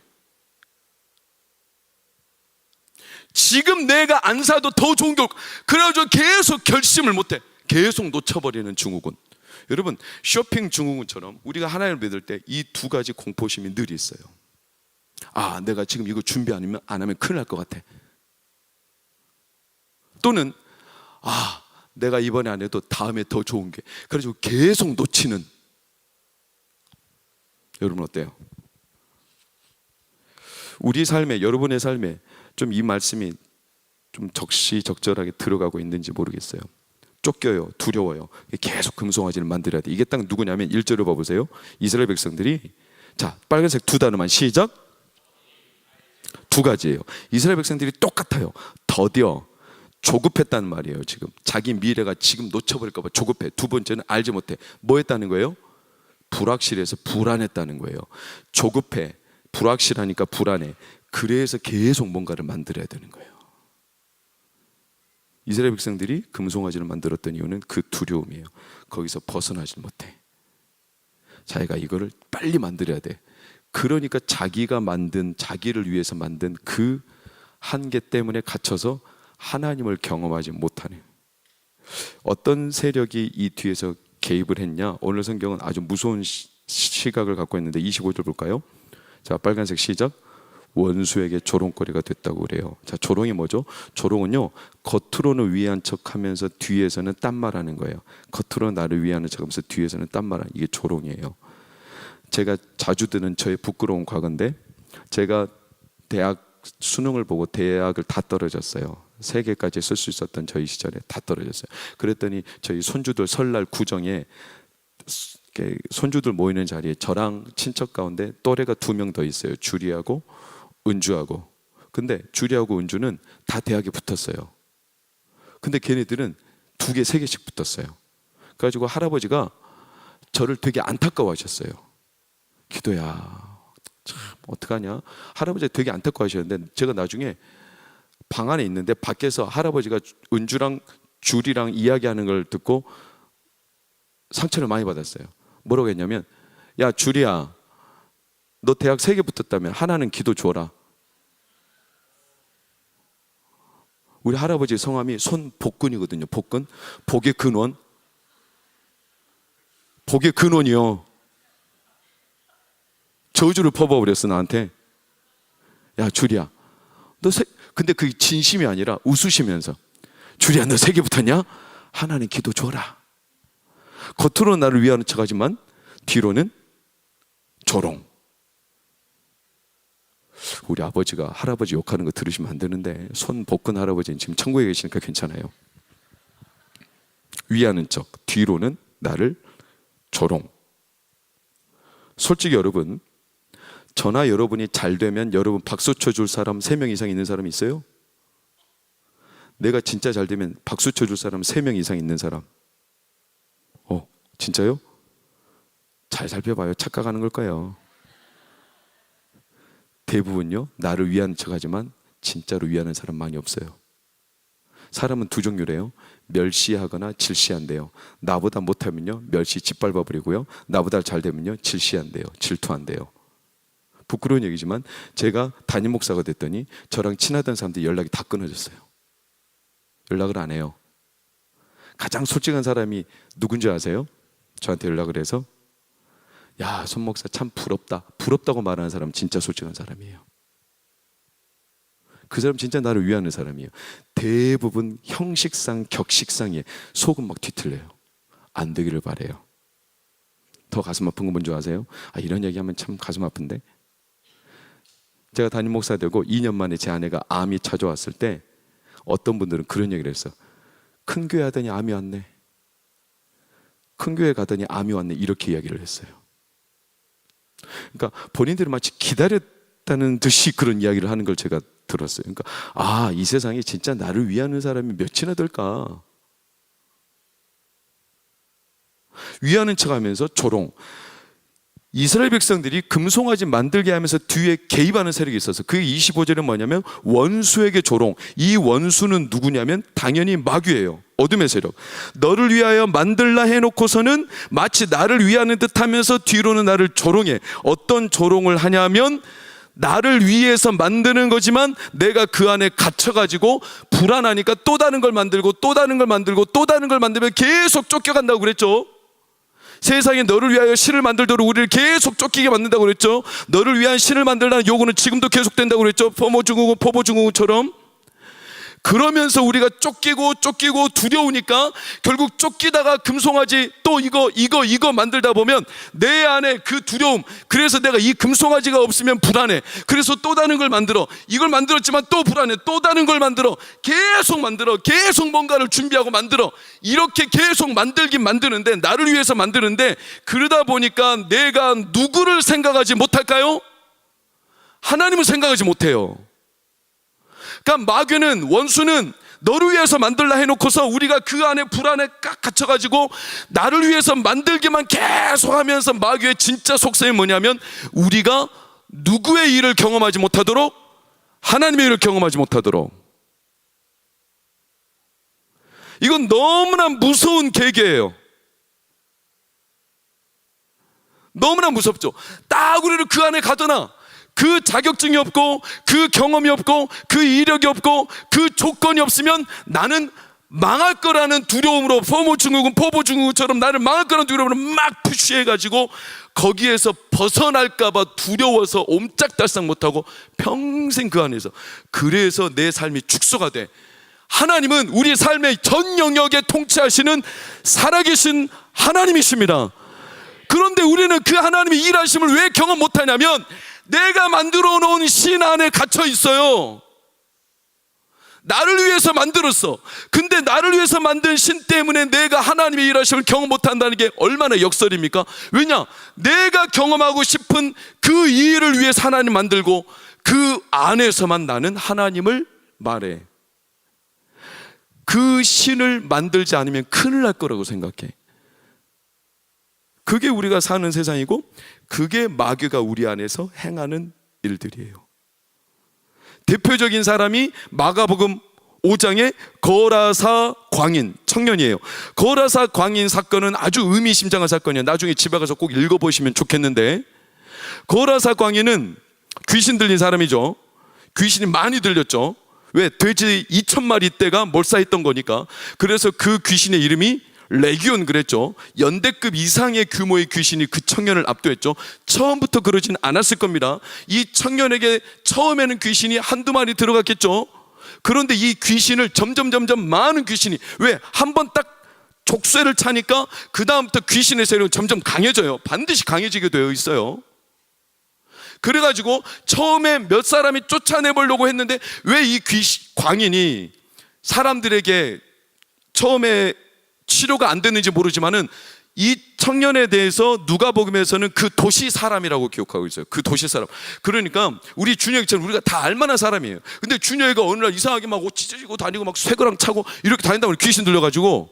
지금 내가 안 사도 더 좋은 게 올 거야. 그래가지고 계속 결심을 못해. 계속 놓쳐버리는 증후군. 여러분, 쇼핑 증후군처럼 우리가 하나님을 믿을 때 이 두 가지 공포심이 늘 있어요. 아, 내가 지금 이거 준비 안 하면 큰일 날 것 같아. 또는 아, 내가 이번에 안 해도 다음에 더 좋은 게. 그래서 계속 놓치는. 여러분 어때요? 우리 삶에, 여러분의 삶에 좀 이 말씀이 좀 적시적절하게 들어가고 있는지 모르겠어요. 쫓겨요, 두려워요. 계속 금송아지를 만들어야 돼. 이게 딱 누구냐면 1절을 봐보세요. 이스라엘 백성들이, 자, 빨간색 두 단어만 시작. 두 가지예요. 이스라엘 백성들이 똑같아요. 더뎌, 조급했다는 말이에요. 지금 자기 미래가 지금 놓쳐버릴까 봐 조급해. 두 번째는 알지 못해. 뭐 했다는 거예요? 불확실해서 불안했다는 거예요. 조급해, 불확실하니까 불안해. 그래서 계속 뭔가를 만들어야 되는 거예요. 이스라엘 백성들이 금송아지를 만들었던 이유는 그 두려움이에요. 거기서 벗어나지 못해. 자기가 이거를 빨리 만들어야 돼. 그러니까 자기가 만든, 자기를 위해서 만든 그 한계 때문에 갇혀서 하나님을 경험하지 못하네. 어떤 세력이 이 뒤에서 개입을 했냐? 오늘 성경은 아주 무서운 시각을 갖고 있는데 25절 볼까요? 자, 빨간색 시작. 원수에게 조롱거리가 됐다고 그래요. 자, 조롱이 뭐죠? 조롱은요, 겉으로는 위한 척하면서 뒤에서는 딴 말하는 거예요. 겉으로는 나를 위하는 척하면서 뒤에서는 딴 말하는, 이게 조롱이에요. 제가 자주 드는 저의 부끄러운 과거인데, 제가 대학 수능을 보고 대학을 다 떨어졌어요. 3개까지 쓸 수 있었던 저희 시절에 다 떨어졌어요. 그랬더니 저희 손주들 설날 구정에 손주들 모이는 자리에 저랑 친척 가운데 또래가 2명 더 있어요. 주리하고 은주하고. 근데 주리하고 은주는 다 대학에 붙었어요. 근데 걔네들은 2개, 3개씩 붙었어요. 그래가지고 할아버지가 저를 되게 안타까워하셨어요. 기도야, 참 어떡하냐. 할아버지가 되게 안타까워하셨는데, 제가 나중에 방 안에 있는데 밖에서 할아버지가 은주랑 주리랑 이야기하는 걸 듣고 상처를 많이 받았어요. 뭐라고 했냐면, 야 주리야, 너 대학 3개 붙었다면 하나는 기도 줘라. 우리 할아버지 성함이 손복근이거든요. 복근, 복의 근원. 복의 근원이요. 저주를 퍼부어버렸어 나한테. 야 주리야, 너 근데 그게 진심이 아니라 웃으시면서, 주리야 너 3개 붙었냐? 하나는 기도 줘라. 겉으로는 나를 위하는 척하지만 뒤로는 조롱. 우리 아버지가 할아버지 욕하는 거 들으시면 안 되는데, 손복근 할아버지는 지금 천국에 계시니까 괜찮아요. 위하는 척, 뒤로는 나를 조롱. 솔직히 여러분, 저나 여러분이 잘 되면 여러분 박수 쳐줄 사람 3명 이상 있는 사람 있어요? 내가 진짜 잘 되면 박수 쳐줄 사람 3명 이상 있는 사람. 진짜요? 잘 살펴봐요. 착각하는 걸까요? 대부분요, 나를 위하는 척하지만 진짜로 위하는 사람 많이 없어요. 사람은 2 종류래요. 멸시하거나 질시한대요. 나보다 못하면요 멸시 짓밟아버리고요, 나보다 잘 되면요 질시한대요, 질투한대요. 부끄러운 얘기지만 제가 담임 목사가 됐더니 저랑 친하던 사람들이 연락이 다 끊어졌어요. 연락을 안 해요. 가장 솔직한 사람이 누군지 아세요? 저한테 연락을 해서, 야 손 목사 참 부럽다, 부럽다고 말하는 사람 진짜 솔직한 사람이에요. 그 사람 진짜 나를 위하는 사람이에요. 대부분 형식상 격식상에 속은 막 뒤틀려요. 안 되기를 바래요. 더 가슴 아픈 건 뭔지 아세요? 이런 얘기하면 참 가슴 아픈데, 제가 담임 목사 되고 2년 만에 제 아내가 암이 찾아왔을 때 어떤 분들은 그런 얘기를 했어요. 큰 교회 하더니 암이 왔네, 큰 교회 가더니 암이 왔네, 이렇게 이야기를 했어요. 그러니까 본인들이 마치 기다렸다는 듯이 그런 이야기를 하는 걸 제가 들었어요. 그러니까 이 세상에 진짜 나를 위하는 사람이 몇이나 될까. 위하는 척하면서 조롱. 이스라엘 백성들이 금송아지 만들게 하면서 뒤에 개입하는 세력이 있어서 그 25절은 뭐냐면 원수에게 조롱. 이 원수는 누구냐면 당연히 마귀예요. 어둠의 세력. 너를 위하여 만들라 해놓고서는 마치 나를 위하는 듯하면서 뒤로는 나를 조롱해. 어떤 조롱을 하냐면 나를 위해서 만드는 거지만 내가 그 안에 갇혀가지고 불안하니까 또 다른 걸 만들고 또 다른 걸 만들고 또 다른 걸 만들면 계속 쫓겨간다고 그랬죠. 세상에 너를 위하여 신을 만들도록 우리를 계속 쫓기게 만든다고 그랬죠. 너를 위한 신을 만들라는 요구는 지금도 계속된다고 그랬죠. 포모중국은 포보중국처럼. 그러면서 우리가 쫓기고 두려우니까 결국 쫓기다가 금송아지 또 이거 만들다 보면 내 안에 그 두려움, 그래서 내가 이 금송아지가 없으면 불안해, 그래서 또 다른 걸 만들어, 이걸 만들었지만 또 불안해, 또 다른 걸 만들어, 계속 뭔가를 준비하고 만들어, 이렇게 계속 만드는데, 나를 위해서 만드는데, 그러다 보니까 내가 누구를 생각하지 못할까요? 하나님을 생각하지 못해요. 그러니까 마귀는, 원수는 너를 위해서 만들라 해놓고서 우리가 그 안에 불안에 갇혀가지고 나를 위해서 만들기만 계속하면서, 마귀의 진짜 속성이 뭐냐면 우리가 누구의 일을 경험하지 못하도록, 하나님의 일을 경험하지 못하도록. 이건 너무나 무서운 계계예요. 너무나 무섭죠. 딱 우리를 그 안에 가둬놔. 그 자격증이 없고 그 경험이 없고 그 이력이 없고 그 조건이 없으면 나는 망할 거라는 두려움으로, 포보중국처럼 나를 망할 거라는 두려움으로 막 푸시해가지고 거기에서 벗어날까 봐 두려워서 옴짝달싹 못하고 평생 그 안에서, 그래서 내 삶이 축소가 돼. 하나님은 우리 삶의 전 영역에 통치하시는 살아계신 하나님이십니다. 그런데 우리는 그 하나님의 일하심을 왜 경험 못하냐면 내가 만들어 놓은 신 안에 갇혀 있어요. 나를 위해서 만들었어. 근데 나를 위해서 만든 신 때문에 내가 하나님의 일하심을 경험 못한다는 게 얼마나 역설입니까? 왜냐? 내가 경험하고 싶은 그 일을 위해서 하나님 만들고 그 안에서만 나는 하나님을 말해. 그 신을 만들지 않으면 큰일 날 거라고 생각해. 그게 우리가 사는 세상이고, 그게 마귀가 우리 안에서 행하는 일들이에요. 대표적인 사람이 마가복음 5장의 거라사 광인 청년이에요. 거라사 광인 사건은 아주 의미심장한 사건이에요. 나중에 집에 가서 꼭 읽어보시면 좋겠는데, 거라사 광인은 귀신 들린 사람이죠. 귀신이 많이 들렸죠. 왜? 돼지 2,000마리 떼가 몰사했던 거니까. 그래서 그 귀신의 이름이 레기온 그랬죠. 연대급 이상의 규모의 귀신이 그 청년을 압도했죠. 처음부터 그러진 않았을 겁니다. 이 청년에게 처음에는 귀신이 한두 마리 들어갔겠죠. 그런데 이 귀신을 점점 많은 귀신이, 왜? 한번 딱 족쇄를 차니까 그 다음부터 귀신의 세력은 점점 강해져요. 반드시 강해지게 되어 있어요. 그래가지고 처음에 몇 사람이 쫓아내보려고 했는데, 왜 이 광인이 사람들에게 처음에 치료가 안 됐는지 모르지만은 이 청년에 대해서 누가복음에서는 그 도시 사람이라고 기억하고 있어요. 그 도시 사람. 그러니까 우리 준혁이처럼 우리가 다 알만한 사람이에요. 근데 준혁이가 어느 날 이상하게 막 옷 찢어지고 다니고 막 쇠고랑 차고 이렇게 다닌다고 귀신 들려가지고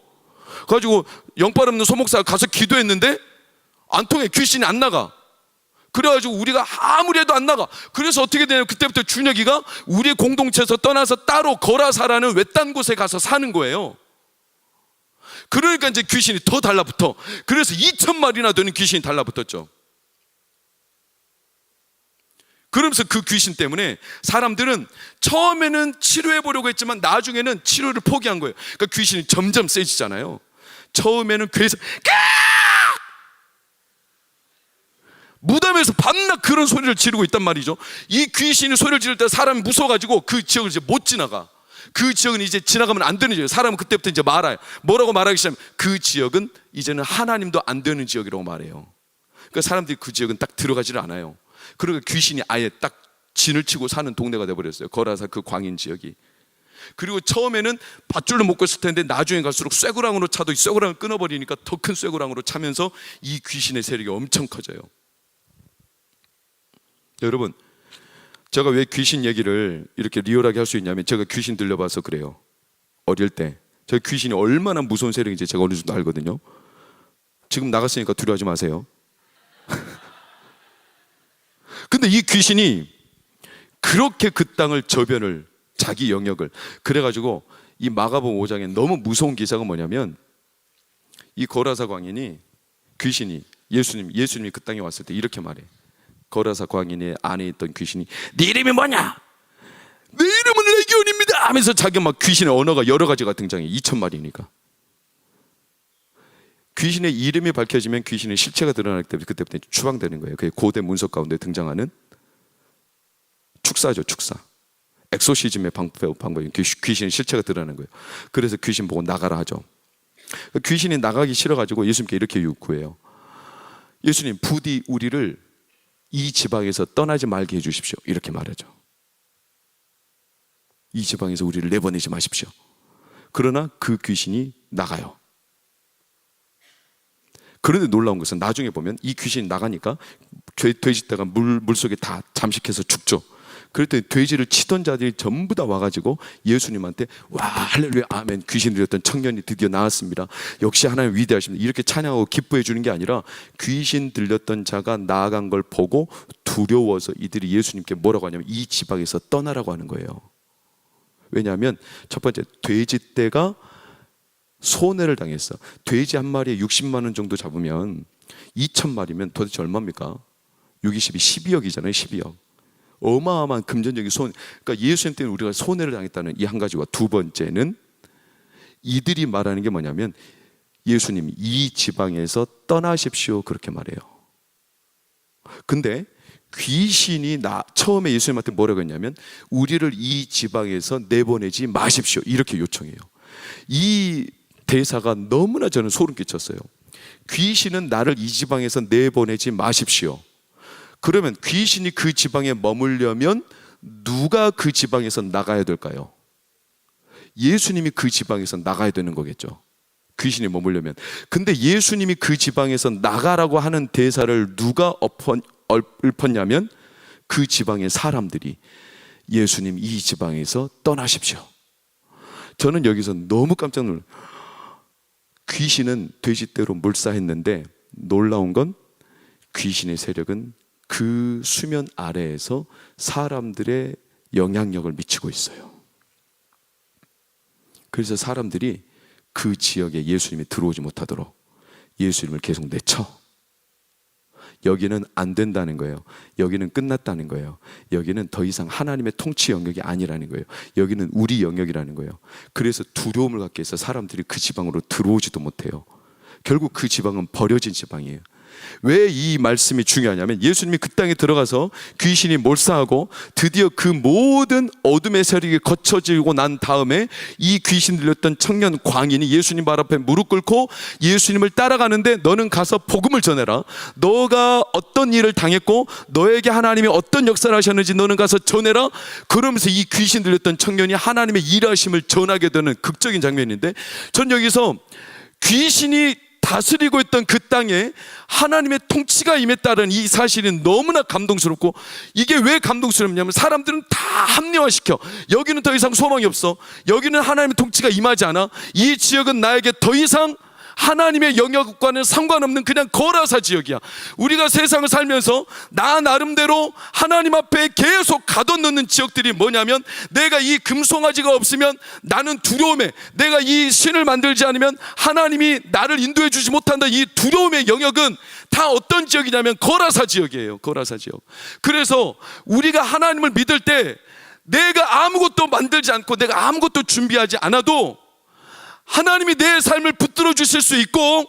영빨 없는 소목사가 가서 기도했는데 안 통해. 귀신이 안 나가. 그래가지고 우리가 아무리 해도 안 나가. 그래서 어떻게 되냐면 그때부터 준혁이가 우리 공동체에서 떠나서 따로 거라사라는 외딴 곳에 가서 사는 거예요. 그러니까 이제 귀신이 더 달라붙어. 그래서 2,000마리나 되는 귀신이 달라붙었죠. 그러면서 그 귀신 때문에 사람들은 처음에는 치료해 보려고 했지만 나중에는 치료를 포기한 거예요. 그러니까 귀신이 점점 세지잖아요. 처음에는 괴에서 무덤에서 밤낮 그런 소리를 지르고 있단 말이죠. 이 귀신이 소리를 지를 때 사람이 무서워가지고 그 지역을 이제 못 지나가. 그 지역은 이제 지나가면 안 되는 지역. 사람은 그때부터 이제 말아요. 뭐라고 말하기 시작하면 그 지역은 이제는 하나님도 안 되는 지역이라고 말해요. 그러니까 사람들이 그 지역은 딱 들어가지를 않아요. 그러니까 귀신이 아예 딱 진을 치고 사는 동네가 돼버렸어요. 거라사 그 광인 지역이. 그리고 처음에는 밧줄로 묶고 있을 텐데 나중에 갈수록 쇠고랑으로 차도 이 쇠고랑을 끊어버리니까 더 큰 쇠고랑으로 차면서 이 귀신의 세력이 엄청 커져요. 여러분, 제가 왜 귀신 얘기를 이렇게 리얼하게 할 수 있냐면 제가 귀신 들려봐서 그래요. 어릴 때 제가 귀신이 얼마나 무서운 세력인지 제가 어느 정도 알거든요. 지금 나갔으니까 두려워하지 마세요. 근데 이 귀신이 그렇게 그 땅을 저변을 자기 영역을 그래가지고 이 마가복음 5장에 너무 무서운 기사가 뭐냐면 이 거라사 광인이 귀신이 예수님이 그 땅에 왔을 때 이렇게 말해. 거라사 광인의 안에 있던 귀신이 네 이름이 뭐냐? 내 이름은 레기온입니다 하면서 자기 막 귀신의 언어가 여러 가지가 등장해. 2,000마리니까 귀신의 이름이 밝혀지면 귀신의 실체가 드러나기 때문에 그때부터 추방되는 거예요. 그게 고대 문서 가운데 등장하는 축사죠. 축사. 엑소시즘의 방법이 귀신의 실체가 드러나는 거예요. 그래서 귀신 보고 나가라 하죠. 귀신이 나가기 싫어가지고 예수님께 이렇게 요구해요. 예수님, 부디 우리를 이 지방에서 떠나지 말게 해주십시오. 이렇게 말하죠. 이 지방에서 우리를 내보내지 마십시오. 그러나 그 귀신이 나가요. 그런데 놀라운 것은 나중에 보면 이 귀신이 나가니까 돼지떼가 물속에 다 잠식해서 죽죠. 그럴 때 돼지를 치던 자들이 전부 다 와가지고 예수님한테 와 할렐루야 아멘, 귀신 들렸던 청년이 드디어 나왔습니다. 역시 하나님 위대하십니다. 이렇게 찬양하고 기뻐해 주는 게 아니라 귀신 들렸던 자가 나아간 걸 보고 두려워서 이들이 예수님께 뭐라고 하냐면 이 지방에서 떠나라고 하는 거예요. 왜냐하면 첫 번째, 돼지떼가 손해를 당했어. 돼지 한 마리에 60만 원 정도 잡으면 2,000마리면 도대체 얼마입니까? 6, 20이 12억이잖아요. 12억. 어마어마한 금전적인 손해. 그러니까 예수님 때문에 우리가 손해를 당했다는 이 한 가지와 두 번째는 이들이 말하는 게 뭐냐면 예수님 이 지방에서 떠나십시오 그렇게 말해요. 근데 귀신이 처음에 예수님한테 뭐라고 했냐면 우리를 이 지방에서 내보내지 마십시오 이렇게 요청해요. 이 대사가 너무나 저는 소름 끼쳤어요. 귀신은 나를 이 지방에서 내보내지 마십시오. 그러면 귀신이 그 지방에 머물려면 누가 그 지방에서 나가야 될까요? 예수님이 그 지방에서 나가야 되는 거겠죠. 귀신이 머물려면. 근데 예수님이 그 지방에서 나가라고 하는 대사를 누가 읊었냐면 그 지방의 사람들이 예수님 이 지방에서 떠나십시오. 저는 여기서 너무 깜짝 놀랐어요. 귀신은 돼지떼로 몰사했는데 놀라운 건 귀신의 세력은 그 수면 아래에서 사람들의 영향력을 미치고 있어요. 그래서 사람들이 그 지역에 예수님이 들어오지 못하도록 예수님을 계속 내쳐. 여기는 안 된다는 거예요. 여기는 끝났다는 거예요. 여기는 더 이상 하나님의 통치 영역이 아니라는 거예요. 여기는 우리 영역이라는 거예요. 그래서 두려움을 갖게 해서 사람들이 그 지방으로 들어오지도 못해요. 결국 그 지방은 버려진 지방이에요. 왜 이 말씀이 중요하냐면 예수님이 그 땅에 들어가서 귀신이 몰사하고 드디어 그 모든 어둠의 세력이 거쳐지고 난 다음에 이 귀신 들렸던 청년 광인이 예수님 발 앞에 무릎 꿇고 예수님을 따라가는데 너는 가서 복음을 전해라. 너가 어떤 일을 당했고 너에게 하나님이 어떤 역사를 하셨는지 너는 가서 전해라. 그러면서 이 귀신 들렸던 청년이 하나님의 일하심을 전하게 되는 극적인 장면인데 전 여기서 귀신이 다스리고 있던 그 땅에 하나님의 통치가 임했다는 이 사실이 너무나 감동스럽고 이게 왜 감동스럽냐면 사람들은 다 합리화시켜. 여기는 더 이상 소망이 없어. 여기는 하나님의 통치가 임하지 않아. 이 지역은 나에게 더 이상 하나님의 영역과는 상관없는 그냥 거라사 지역이야. 우리가 세상을 살면서 나 나름대로 하나님 앞에 계속 가둬놓는 지역들이 뭐냐면 내가 이 금송아지가 없으면 나는 두려움에, 내가 이 신을 만들지 않으면 하나님이 나를 인도해 주지 못한다. 이 두려움의 영역은 다 어떤 지역이냐면 거라사 지역이에요. 거라사 지역. 그래서 우리가 하나님을 믿을 때 내가 아무것도 만들지 않고 내가 아무것도 준비하지 않아도 하나님이 내 삶을 붙들어 주실 수 있고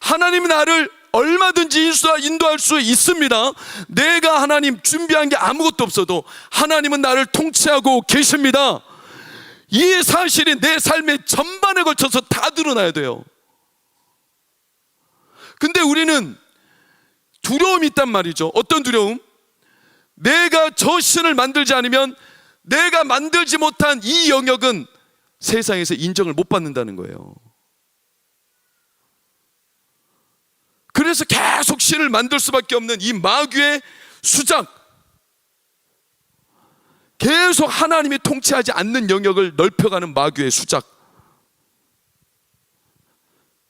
하나님이 나를 얼마든지 인도할 수 있습니다. 내가 하나님 준비한 게 아무것도 없어도 하나님은 나를 통치하고 계십니다. 이 사실이 내 삶의 전반에 걸쳐서 다 드러나야 돼요. 근데 우리는 두려움이 있단 말이죠. 어떤 두려움? 내가 저 신을 만들지 않으면 내가 만들지 못한 이 영역은 세상에서 인정을 못 받는다는 거예요. 그래서 계속 신을 만들 수밖에 없는 이 마귀의 수작, 계속 하나님이 통치하지 않는 영역을 넓혀가는 마귀의 수작.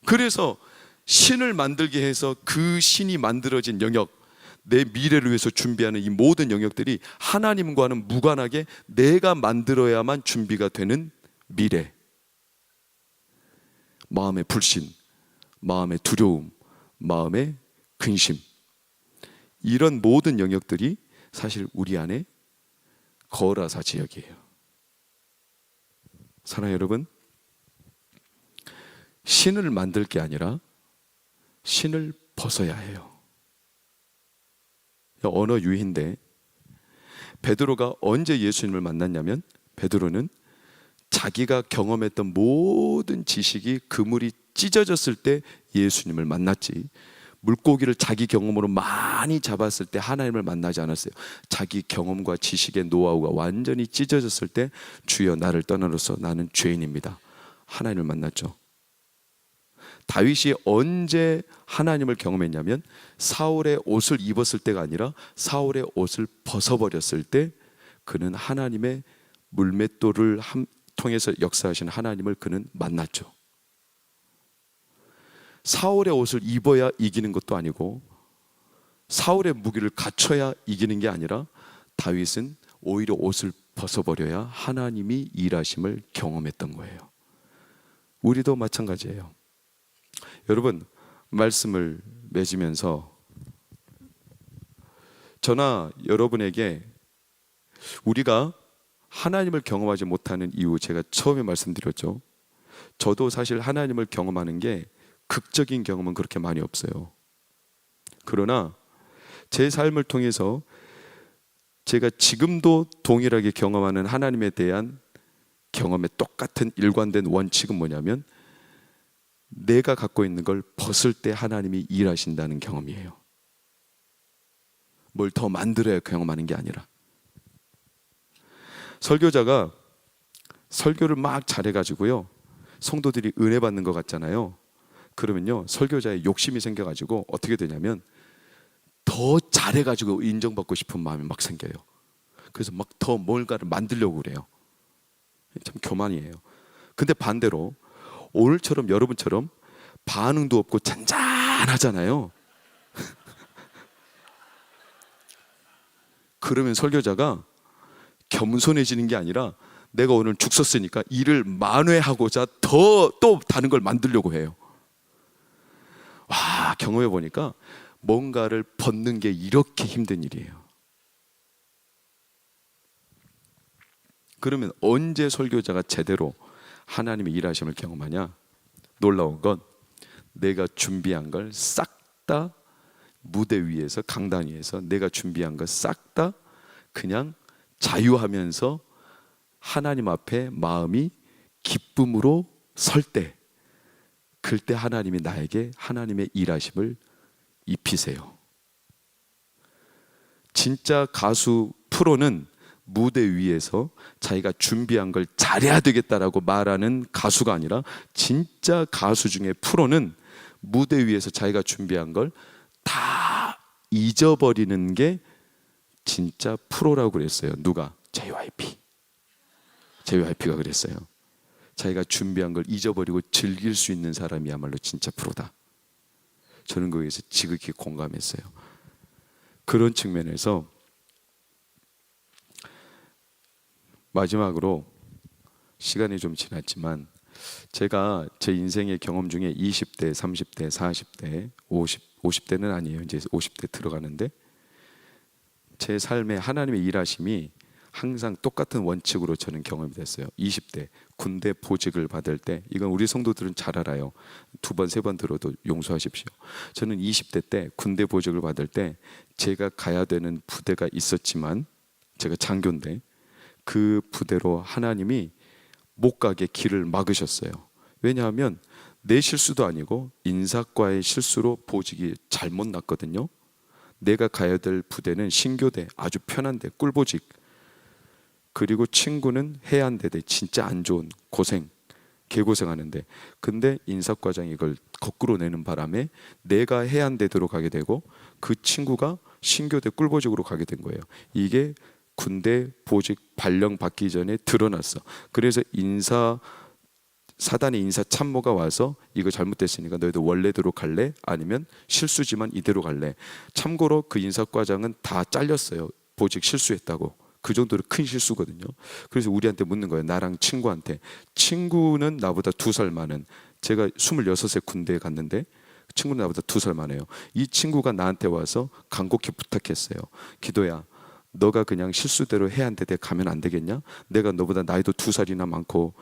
그래서 신을 만들게 해서 그 신이 만들어진 영역, 내 미래를 위해서 준비하는 이 모든 영역들이 하나님과는 무관하게 내가 만들어야만 준비가 되는 미래, 마음의 불신, 마음의 두려움, 마음의 근심, 이런 모든 영역들이 사실 우리 안에 거라사 지역이에요. 사랑하는 여러분, 신을 만들 게 아니라 신을 벗어야 해요. 언어 유희인데, 베드로가 언제 예수님을 만났냐면, 베드로는 자기가 경험했던 모든 지식이 그물이 찢어졌을 때 예수님을 만났지, 물고기를 자기 경험으로 많이 잡았을 때 하나님을 만나지 않았어요. 자기 경험과 지식의 노하우가 완전히 찢어졌을 때 주여 나를 떠나로서 나는 죄인입니다, 하나님을 만났죠. 다윗이 언제 하나님을 경험했냐면 사울의 옷을 입었을 때가 아니라 사울의 옷을 벗어버렸을 때 그는 하나님의 물맷돌을 통해서 역사하시는 하나님을 그는 만났죠. 사울의 옷을 입어야 이기는 것도 아니고 사울의 무기를 갖춰야 이기는 게 아니라 다윗은 오히려 옷을 벗어버려야 하나님이 일하심을 경험했던 거예요. 우리도 마찬가지예요. 여러분, 말씀을 맺으면서 저나 여러분에게 우리가 하나님을 경험하지 못하는 이유, 제가 처음에 말씀드렸죠. 저도 사실 하나님을 경험하는 게 극적인 경험은 그렇게 많이 없어요. 그러나 제 삶을 통해서 제가 지금도 동일하게 경험하는 하나님에 대한 경험의 똑같은 일관된 원칙은 뭐냐면 내가 갖고 있는 걸 벗을 때 하나님이 일하신다는 경험이에요. 뭘 더 만들어야 경험하는 게 아니라. 설교자가 설교를 막 잘해가지고요, 성도들이 은혜 받는 것 같잖아요. 그러면요, 설교자의 욕심이 생겨가지고 어떻게 되냐면 더 잘해가지고 인정받고 싶은 마음이 막 생겨요. 그래서 막 더 뭔가를 만들려고 그래요. 참 교만이에요. 근데 반대로 오늘처럼 여러분처럼 반응도 없고 잔잔하잖아요. 그러면 설교자가 겸손해지는 게 아니라 내가 오늘 죽 썼으니까 일을 만회하고자 더 또 다른 걸 만들려고 해요. 와, 경험해 보니까 뭔가를 벗는 게 이렇게 힘든 일이에요. 그러면 언제 설교자가 제대로 하나님의 일하심을 경험하냐? 놀라운 건 내가 준비한 걸 싹 다 무대 위에서, 강단 위에서 내가 준비한 걸 싹 다 그냥 자유하면서 하나님 앞에 마음이 기쁨으로 설 때, 그때 하나님이 나에게 하나님의 일하심을 입히세요. 진짜 가수 프로는 무대 위에서 자기가 준비한 걸 잘해야 되겠다라고 말하는 가수가 아니라, 진짜 가수 중에 프로는 무대 위에서 자기가 준비한 걸 다 잊어버리는 게 진짜 프로라고 그랬어요. 누가? JYP가 그랬어요. 자기가 준비한 걸 잊어버리고 즐길 수 있는 사람이야말로 진짜 프로다. 저는 거기에서 지극히 공감했어요. 그런 측면에서 마지막으로 시간이 좀 지났지만 제가 제 인생의 경험 중에 20대, 30대, 40대, 50대는 아니에요. 이제 50대 들어가는데 제 삶에 하나님의 일하심이 항상 똑같은 원칙으로 저는 경험이 됐어요. 20대 군대 보직을 받을 때, 이건 우리 성도들은 잘 알아요. 2번, 3번 들어도 용서하십시오. 저는 20대 때 군대 보직을 받을 때 제가 가야 되는 부대가 있었지만, 제가 장교인데 그 부대로 하나님이 못 가게 길을 막으셨어요. 왜냐하면 내 실수도 아니고 인사과의 실수로 보직이 잘못 났거든요. 내가 가야 될 부대는 신교대, 아주 편한데 꿀보직, 그리고 친구는 해안대대, 진짜 안 좋은 고생, 개고생하는데, 근데 인사과장이 이걸 거꾸로 내는 바람에 내가 해안대대로 가게 되고 그 친구가 신교대 꿀보직으로 가게 된 거예요. 이게 군대 보직 발령 받기 전에 드러났어. 그래서 사단의 인사 참모가 와서 이거 잘못됐으니까 너희들 원래대로 갈래? 아니면 실수지만 이대로 갈래? 참고로 그 인사과장은 다 잘렸어요. 보직 실수했다고. 그 정도로 큰 실수거든요. 그래서 우리한테 묻는 거예요. 나랑 친구한테. 친구는 나보다 2살 많은, 제가 26세 군대에 갔는데 친구는 나보다 2살 많아요. 이 친구가 나한테 와서 간곡히 부탁했어요. 기도야, 너가 그냥 실수대로 해안대대 가면 안 되겠냐? 내가 너보다 나이도 2살이나 많고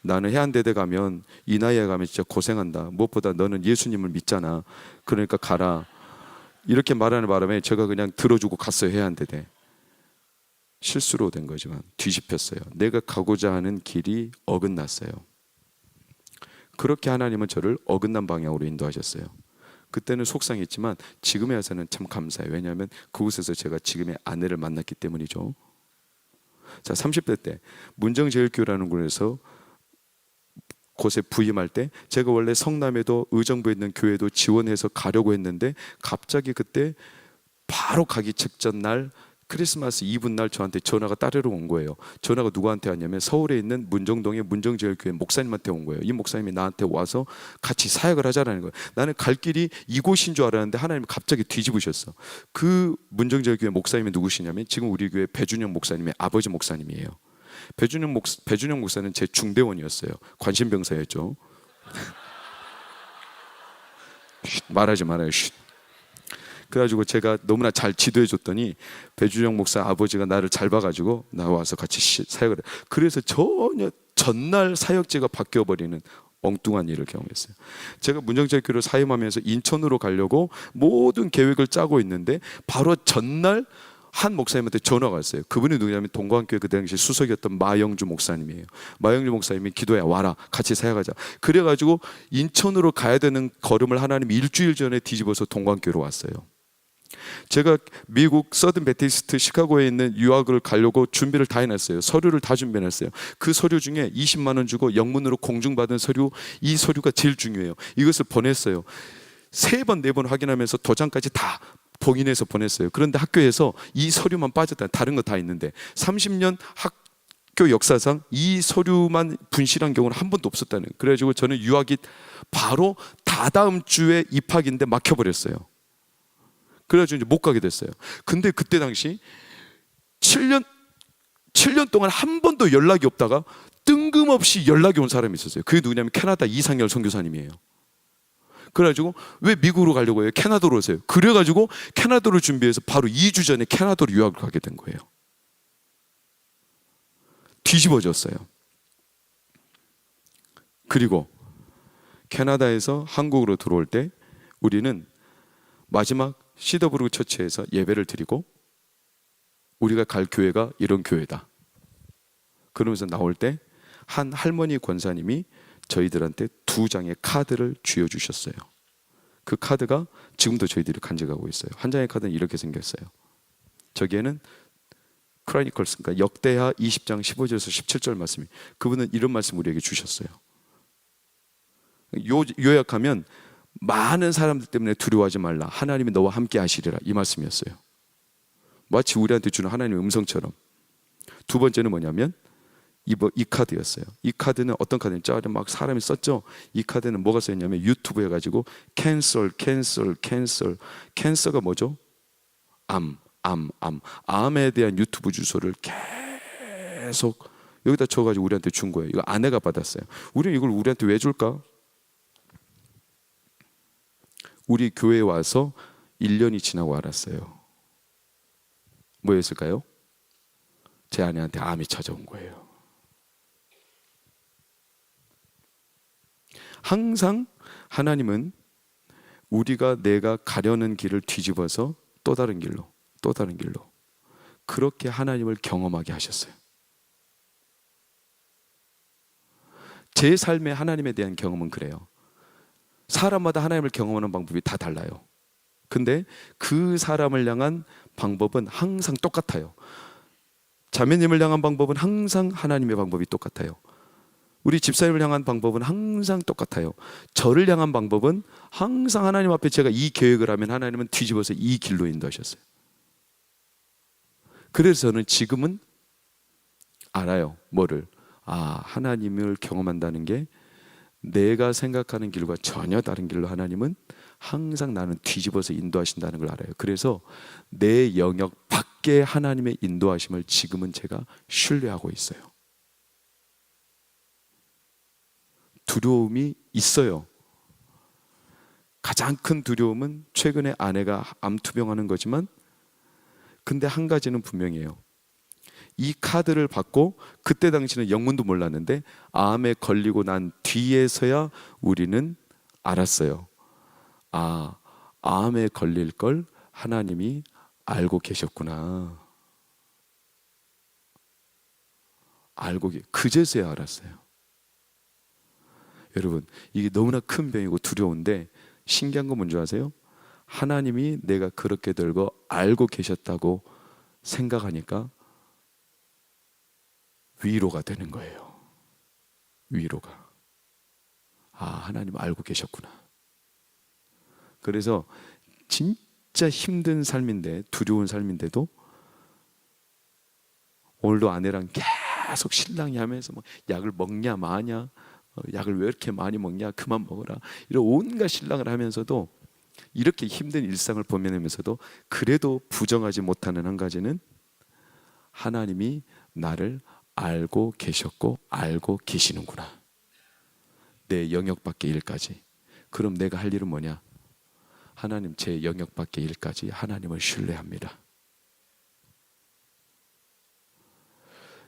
나는 해안대대 가면, 이 나이에 가면 진짜 고생한다. 무엇보다 너는 예수님을 믿잖아. 그러니까 가라. 이렇게 말하는 바람에 제가 그냥 들어주고 갔어요. 해안대대. 실수로 된 거지만 뒤집혔어요. 내가 가고자 하는 길이 어긋났어요. 그렇게 하나님은 저를 어긋난 방향으로 인도하셨어요. 그때는 속상했지만 지금에 와서는 참 감사해요. 왜냐하면 그곳에서 제가 지금의 아내를 만났기 때문이죠. 자, 30대 때 문정제일교회라는 곳에서 곳에 부임할 때, 제가 원래 성남에도 의정부에 있는 교회도 지원해서 가려고 했는데 갑자기 그때 바로 가기 직전 날, 크리스마스 이브 날 저한테 전화가 따르러 온 거예요. 전화가 누구한테 왔냐면 서울에 있는 문정동의 문정제일교회 목사님한테 온 거예요. 이 목사님이 나한테 와서 같이 사역을 하자라는 거예요. 나는 갈 길이 이곳인 줄 알았는데 하나님이 갑자기 뒤집으셨어. 그 문정제일교회 목사님이 누구시냐면 지금 우리 교회 배준영 목사님의 아버지 목사님이에요. 배준영 목사는 제 중대원이었어요. 관심병사였죠. 말하지 말아요. 그래가지고 제가 너무나 잘 지도해 줬더니 배준영 목사 아버지가 나를 잘 봐가지고 나와서 같이 사역을 해. 그래서 전혀 전날 사역제가 바뀌어버리는 엉뚱한 일을 경험했어요. 제가 문정제일교회로 사임하면서 인천으로 가려고 모든 계획을 짜고 있는데 바로 전날 한 목사님한테 전화가 왔어요. 그분이 누구냐면 동광교회 그 당시 수석이었던 마영주 목사님이에요. 마영주 목사님이 기도해 와라, 같이 사역하자. 그래가지고 인천으로 가야 되는 걸음을 하나님이 일주일 전에 뒤집어서 동광교회로 왔어요. 제가 미국 서든 베티스트 시카고에 있는 유학을 가려고 준비를 다 해놨어요. 서류를 다 준비해놨어요. 그 서류 중에 20만 원 주고 영문으로 공증받은 서류, 이 서류가 제일 중요해요. 이것을 보냈어요. 3번, 4번 확인하면서 도장까지 다 봉인해서 보냈어요. 그런데 학교에서 이 서류만 빠졌다. 다른 거 다 있는데 30년 학교 역사상 이 서류만 분실한 경우는 한 번도 없었다는 거예요. 그래가지고 저는 유학이 바로 다다음 주에 입학인데 막혀버렸어요. 그래가지고 이제 못 가게 됐어요. 근데 그때 당시 7년 동안 한 번도 연락이 없다가 뜬금없이 연락이 온 사람이 있었어요. 그게 누구냐면 캐나다 이상열 선교사님이에요. 그래가지고 왜 미국으로 가려고 해요? 캐나다로 오세요. 그래가지고 캐나다로 준비해서 바로 2주 전에 캐나다로 유학을 가게 된 거예요. 뒤집어졌어요. 그리고 캐나다에서 한국으로 들어올 때 우리는 마지막 시더브루크 처치에서 예배를 드리고 우리가 갈 교회가 이런 교회다. 그러면서 나올 때 한 할머니 권사님이 저희들한테 2장의 카드를 쥐어주셨어요. 그 카드가 지금도 저희들이 간직하고 있어요. 한 장의 카드는 이렇게 생겼어요. 저기에는 크로니컬스, 그러니까 역대하 20장 15절에서 17절 말씀이, 그분은 이런 말씀 우리에게 주셨어요. 요약하면 많은 사람들 때문에 두려워하지 말라. 하나님이 너와 함께 하시리라. 이 말씀이었어요. 마치 우리한테 주는 하나님의 음성처럼. 두 번째는 뭐냐면 이 카드였어요. 이 카드는 어떤 카드인지 막 사람이 썼죠. 이 카드는 뭐가 써있냐면 유튜브에 가지고 캔서가 뭐죠? 암에 대한 유튜브 주소를 계속 여기다 쳐가지고 우리한테 준 거예요. 이거 아내가 받았어요. 우리는 이걸 우리한테 왜 줄까? 우리 교회에 와서 1년이 지나고 알았어요. 뭐였을까요? 제 아내한테 암이 찾아온 거예요. 항상 하나님은 우리가 내가 가려는 길을 뒤집어서 또 다른 길로 그렇게 하나님을 경험하게 하셨어요. 제 삶의 하나님에 대한 경험은 그래요. 사람마다 하나님을 경험하는 방법이 다 달라요. 근데 그 사람을 향한 방법은 항상 똑같아요. 자매님을 향한 방법은 항상 하나님의 방법이 똑같아요. 우리 집사님을 향한 방법은 항상 똑같아요. 저를 향한 방법은 항상 하나님 앞에 제가 이 계획을 하면 하나님은 뒤집어서 이 길로 인도하셨어요. 그래서 저는 지금은 알아요. 뭐를? 하나님을 경험한다는 게 내가 생각하는 길과 전혀 다른 길로 하나님은 항상 나는 뒤집어서 인도하신다는 걸 알아요. 그래서 내 영역 밖에 하나님의 인도하심을 지금은 제가 신뢰하고 있어요. 두려움이 있어요. 가장 큰 두려움은 최근에 아내가 암투병하는 거지만, 근데 한 가지는 분명해요. 이 카드를 받고 그때 당시는 영문도 몰랐는데 암에 걸리고 난 뒤에서야 우리는 알았어요. 암에 걸릴 걸 하나님이 알고 계셨구나. 그제서야 알았어요. 여러분, 이게 너무나 큰 병이고 두려운데 신기한 건 뭔지 아세요? 하나님이 내가 그렇게 들고 알고 계셨다고 생각하니까 위로가 되는 거예요. 위로가. 하나님 알고 계셨구나. 그래서 진짜 힘든 삶인데, 두려운 삶인데도 오늘도 아내랑 계속 신랑이 하면서 약을 먹냐 마냐, 약을 왜 이렇게 많이 먹냐, 그만 먹어라, 이런 온갖 신랑을 하면서도, 이렇게 힘든 일상을 보면서도 그래도 부정하지 못하는 한 가지는 하나님이 나를 알고 계셨고 알고 계시는구나. 내 영역 밖의 일까지. 그럼 내가 할 일은 뭐냐? 하나님, 제 영역 밖의 일까지 하나님을 신뢰합니다.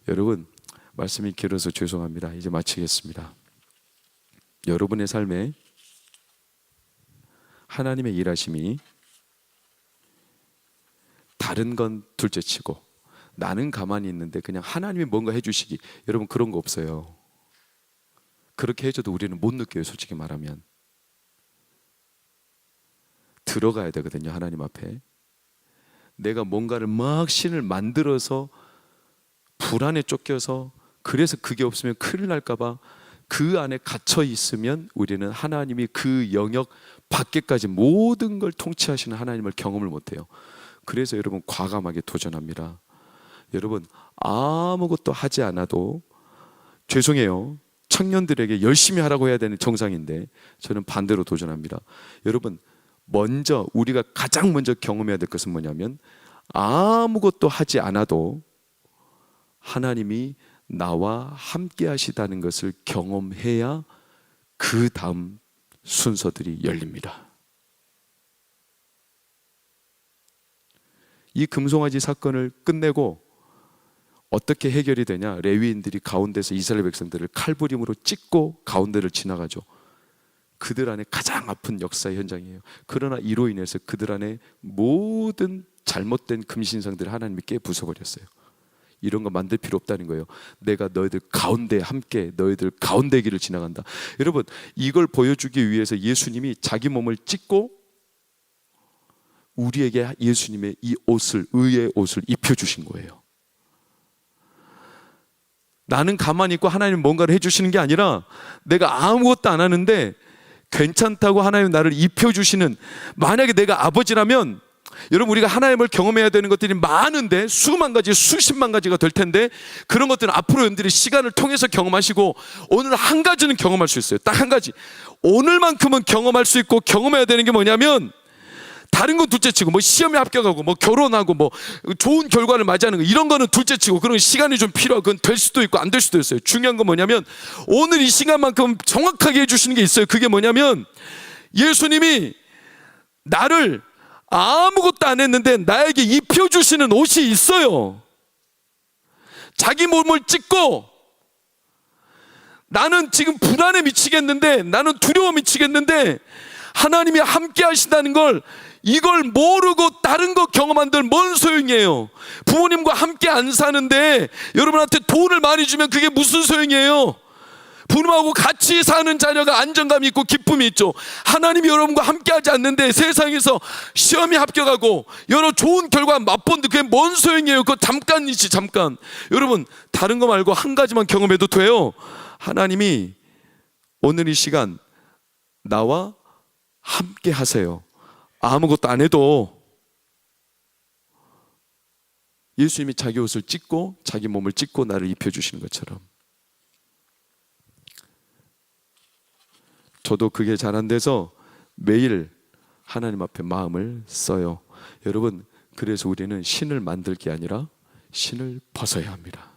여러분, 말씀이 길어서 죄송합니다. 이제 마치겠습니다. 여러분의 삶에 하나님의 일하심이 다른 건 둘째치고 나는 가만히 있는데 그냥 하나님이 뭔가 해주시기, 여러분 그런 거 없어요. 그렇게 해줘도 우리는 못 느껴요. 솔직히 말하면 들어가야 되거든요. 하나님 앞에 내가 뭔가를 막 신을 만들어서 불안에 쫓겨서, 그래서 그게 없으면 큰일 날까 봐 그 안에 갇혀 있으면 우리는 하나님이 그 영역 밖에까지 모든 걸 통치하시는 하나님을 경험을 못해요. 그래서 여러분 과감하게 도전합니다. 여러분 아무것도 하지 않아도, 죄송해요, 청년들에게 열심히 하라고 해야 되는 정상인데 저는 반대로 도전합니다. 여러분, 먼저 우리가 가장 먼저 경험해야 될 것은 뭐냐면, 아무것도 하지 않아도 하나님이 나와 함께 하시다는 것을 경험해야 그 다음 순서들이 열립니다. 이 금송아지 사건을 끝내고 어떻게 해결이 되냐? 레위인들이 가운데서 이스라엘 백성들을 칼부림으로 찢고 가운데를 지나가죠. 그들 안에 가장 아픈 역사의 현장이에요. 그러나 이로 인해서 그들 안에 모든 잘못된 금신상들을 하나님이 깨 부숴버렸어요. 이런 거 만들 필요 없다는 거예요. 내가 너희들 가운데 함께, 너희들 가운데 길을 지나간다. 여러분, 이걸 보여주기 위해서 예수님이 자기 몸을 찢고 우리에게 예수님의 이 옷을, 의의 옷을 입혀주신 거예요. 나는 가만히 있고 하나님 뭔가를 해주시는 게 아니라 내가 아무것도 안 하는데 괜찮다고 하나님 나를 입혀주시는, 만약에 내가 아버지라면, 여러분 우리가 하나님을 경험해야 되는 것들이 많은데 수만 가지, 수십만 가지가 될 텐데, 그런 것들은 앞으로 여러분들이 시간을 통해서 경험하시고, 오늘 한 가지는 경험할 수 있어요. 딱 한 가지. 오늘만큼은 경험할 수 있고 경험해야 되는 게 뭐냐면, 다른 건 둘째치고, 뭐 시험에 합격하고, 뭐 결혼하고, 뭐 좋은 결과를 맞이하는 거, 이런 거는 둘째치고, 그런 시간이 좀 필요하고, 그건 될 수도 있고 안 될 수도 있어요. 중요한 건 뭐냐면, 오늘 이 시간만큼 정확하게 해주시는 게 있어요. 그게 뭐냐면, 예수님이 나를 아무것도 안 했는데 나에게 입혀주시는 옷이 있어요. 자기 몸을 찢고 나는 지금 불안에 미치겠는데, 나는 두려워 미치겠는데 하나님이 함께 하신다는 걸, 이걸 모르고 다른 거 경험한들 뭔 소용이에요? 부모님과 함께 안 사는데 여러분한테 돈을 많이 주면 그게 무슨 소용이에요? 부모님하고 같이 사는 자녀가 안정감이 있고 기쁨이 있죠. 하나님이 여러분과 함께 하지 않는데 세상에서 시험에 합격하고 여러 좋은 결과 맛본데 그게 뭔 소용이에요? 그거 잠깐이지, 잠깐. 여러분, 다른 거 말고 한 가지만 경험해도 돼요. 하나님이 오늘 이 시간 나와 함께 하세요. 아무것도 안 해도 예수님이 자기 옷을 찢고 자기 몸을 찢고 나를 입혀주시는 것처럼, 저도 그게 잘 안 돼서 매일 하나님 앞에 마음을 써요. 여러분, 그래서 우리는 신을 만들 게 아니라 신을 벗어야 합니다.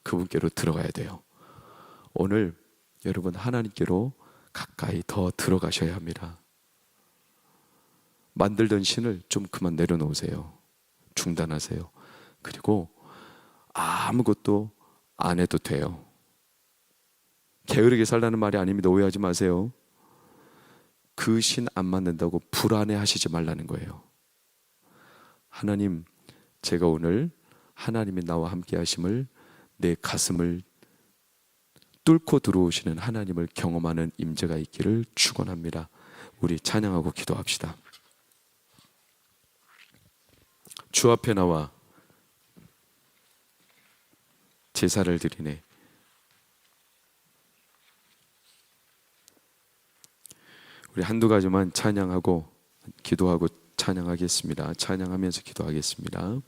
그분께로 들어가야 돼요. 오늘 여러분, 하나님께로 가까이 더 들어가셔야 합니다. 만들던 신을 좀 그만 내려놓으세요. 중단하세요. 그리고 아무것도 안 해도 돼요. 게으르게 살라는 말이 아닙니다. 오해하지 마세요. 그 신 안 만든다고 불안해 하시지 말라는 거예요. 하나님, 제가 오늘 하나님이 나와 함께 하심을, 내 가슴을 뚫고 들어오시는 하나님을 경험하는 임재가 있기를 축원합니다. 우리 찬양하고 기도합시다. 주 앞에 나와 제사를 드리네. 우리 한두 가지만 찬양하고 기도하고 찬양하겠습니다. 찬양하면서 기도하겠습니다.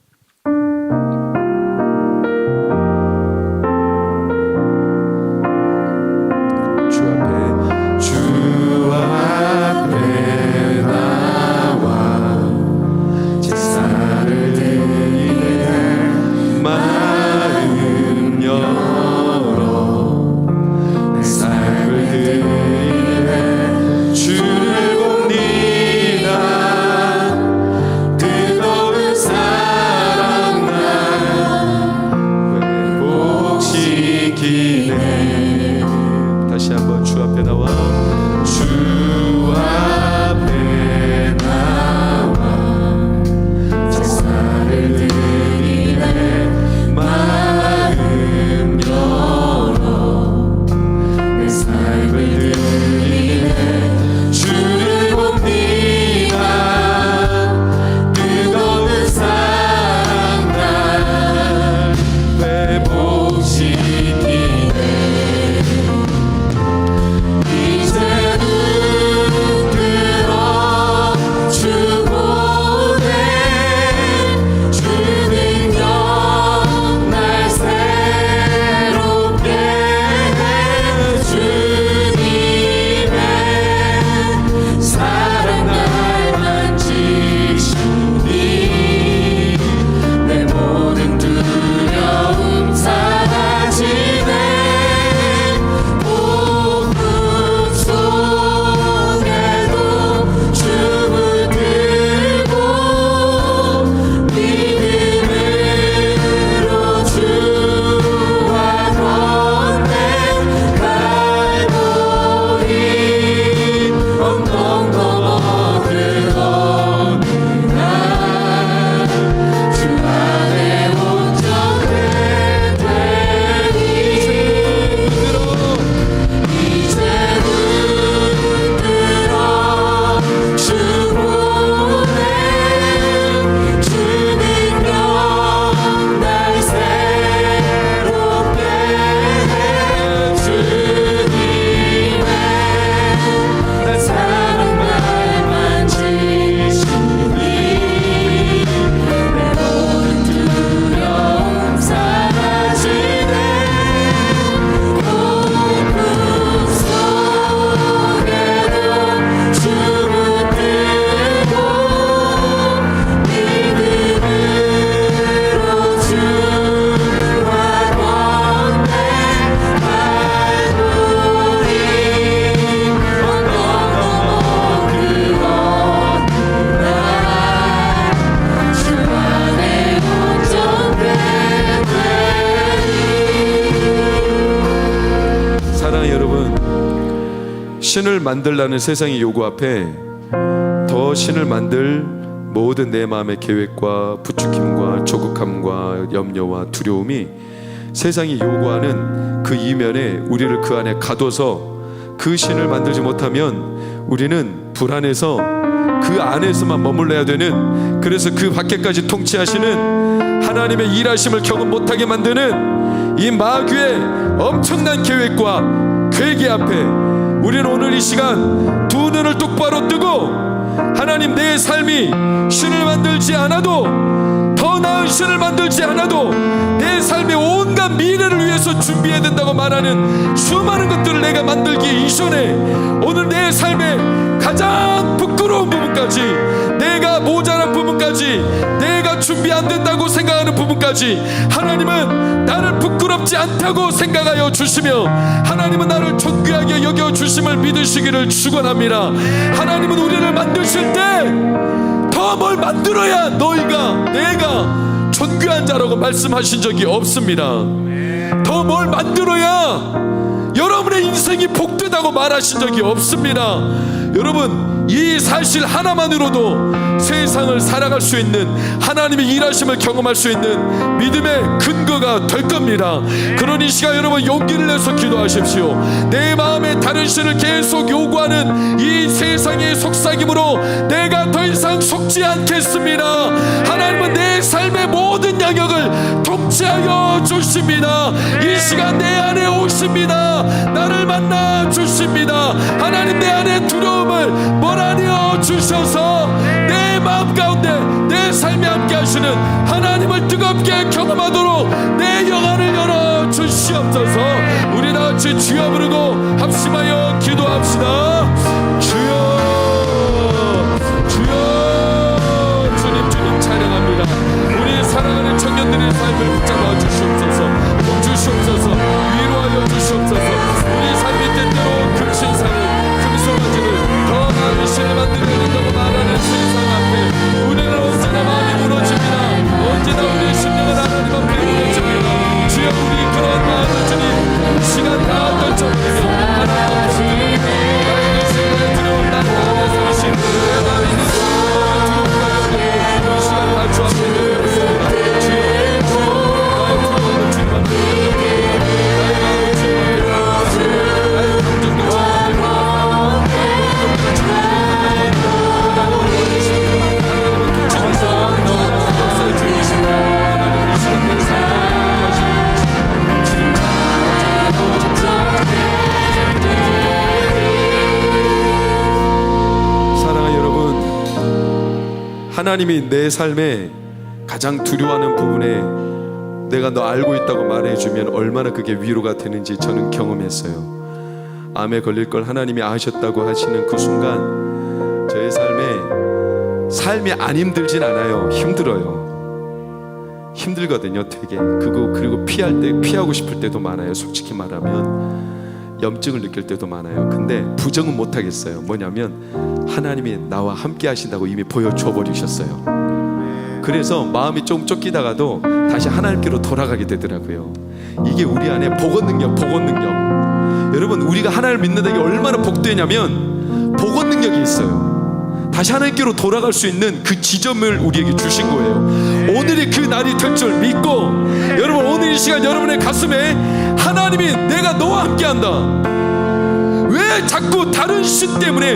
주 앞에 나와 제사를 드리네. 마음 열어 내 삶을 드리네. 주를 봅니다. 뜨거운 사랑 날 회복시키네. 다시 한번 주 앞에 나와, 주 앞에 나와 제사를 드리네. 마음 열어 내 삶을 드리네. 주를 봅니다. 뜨거운 사랑 날 회복시키네. 이 신을 만들라는 세상의 요구 앞에 더 신을 만들 모든 내 마음의 계획과 부추김과 조급함과 염려와 두려움이 세상이 요구하는 그 이면에 우리를 그 안에 가둬서 그 신을 만들지 못하면 우리는 불안해서 그 안에서만 머물러야 되는, 그래서 그 밖에까지 통치하시는 하나님의 일하심을 경험 못하게 만드는 이 마귀의 엄청난 계획과 괴계 앞에 우리는 오늘 이 시간 두 눈을 똑바로 뜨고 하나님, 내 삶이 신을 만들지 않아도, 더 나은 신을 만들지 않아도 내 삶의 온갖 미래를 위해서 준비해야 된다고 말하는 수많은 것들을 내가 만들기 이전에 오늘 내 삶의 가장 부끄러운 부분까지, 내가 모자란 부분까지, 내가 준비 안 된다고 생각하는 부분까지 하나님은 나를 부끄럽지 않다고 생각하여 주시며 하나님은 나를 존귀하게 여겨 주심을 믿으시기를 축원합니다. 하나님은 우리를 만드실 때 더 뭘 만들어야 너희가, 내가 존귀한 자라고 말씀하신 적이 없습니다. 더 뭘 만들어야 여러분의 인생이 복되다고 말하신 적이 없습니다. 여러분, 이 사실 하나만으로도 세상을 살아갈 수 있는, 하나님의 일하심을 경험할 수 있는 믿음의 근거가 될 겁니다. 그러니 이 시간 여러분 용기를 내서 기도하십시오. 내 마음에 다른 신을 계속 요구하는 이 세상의 속삭임으로 내가 더 이상 속지 않겠습니다. 하나님은 내 삶의 모든 영역을 통치하여 주십니다. 이 시간 내 안에 오십니다. 나를 만나 주십니다. 하나님, 내 안에 두려움을 몰아내어 주셔서 내 마음 가운데 내 삶에 함께 하시는 하나님을 뜨겁게 경험하도록 내 영안을 열어 주시옵소서. 우리 다같이 주여 부르고 합심하여 기도합시다. 주여, 주여, 주님 찬양합니다. 우리 사랑하는 청년들의 삶을 붙잡아 주시옵소서. 복 주시옵소서. 위로하여 주시옵소서. 우리 삶이 때때로 금신상을, 금송아지를 더 나은 신을 만들어야 된다고 말하는 세상 앞에 우리는 언제나 마음이 무너집니다. 언제나 우리의 심령은 하나님 앞에 무너집니다. 주여, 우리 그런 마음을 주님 이 시간 다 떨쳐버리며 하나님 앞에 드립니다. 나의 인생의 두려운 나 안에서 오신 내 마음에 있는 두려움과 이 시간 다 주 앞에 내려놓습니다. 주여, 주여, 나의 두려움을 주님 앞에 내려놓습니다. 나의 마음을 주님 앞에 내려놓습니다. 나의 감정을 주님 앞에 사랑하는 여러분, 하나님이 내 삶에 가장 두려워하는 부분에 내가 너 알고 있다고 말해주면 얼마나 그게 위로가 되는지 저는 경험했어요. 암에 걸릴 걸 하나님이 아셨다고 하시는 그 순간 저의 삶이 안 힘들진 않아요. 힘들거든요. 되게 그리고 피하고 싶을 때도 많아요. 솔직히 말하면 염증을 느낄 때도 많아요. 근데 부정은 못 하겠어요. 뭐냐면 하나님이 나와 함께 하신다고 이미 보여줘 버리셨어요. 그래서 마음이 좀 쫓기다가도 다시 하나님께로 돌아가게 되더라고요. 이게 우리 안에 복원 능력. 여러분, 우리가 하나님을 믿는다는 게 얼마나 복되냐면 복원 능력이 있어요. 다시 하나님께로 돌아갈 수 있는 그 지점을 우리에게 주신 거예요. 오늘이 그 날이 될 줄 믿고, 여러분, 오늘 이 시간 여러분의 가슴에 하나님이 내가 너와 함께한다. 왜 자꾸 다른 신 때문에,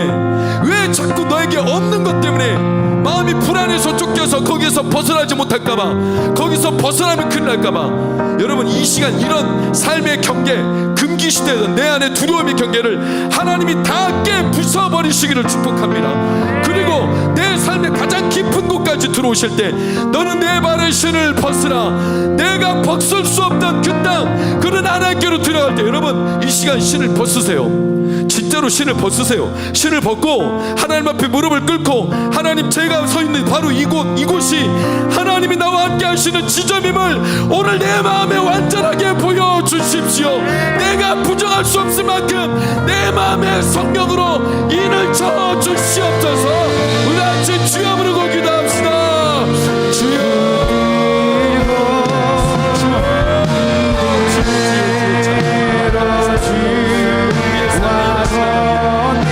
왜 자꾸 너에게 없는 것 때문에 마음이 불안해서 쫓겨서 거기에서 벗어나지 못할까봐, 거기서 벗어나면 큰일 날까봐. 여러분, 이 시간 이런 삶의 경계, 금기시대던 내 안의 두려움의 경계를 하나님이 다 깨 부숴버리시기를 축복합니다. 그리고 내 삶의 가장 깊은 곳까지 들어오실 때 너는 내 발의 신을 벗으라. 내가 벗을 수 없던 그 땅, 그런 하나님께로 들어갈 때 여러분, 이 시간 신을 벗으세요. 진짜로 신을 벗으세요. 신을 벗고 하나님 앞에 무릎을 꿇고, 하나님, 제가 서 있는 바로 이곳이 하나님이 나와 함께 하시는 지점임을 오늘 내 마음에 완전하게 보여주십시오. 내가 부정할 수 없을 만큼 내 마음의 성령으로 인을 쳐 주시옵소서. 우리 같이 주여 부르고 기도합시다. 주여, 주여, 주여, 주여, 주여, 주여, 주여, 주여, 주여, 주여, 주여, 주여, 주여, 주여, 주여, 주여,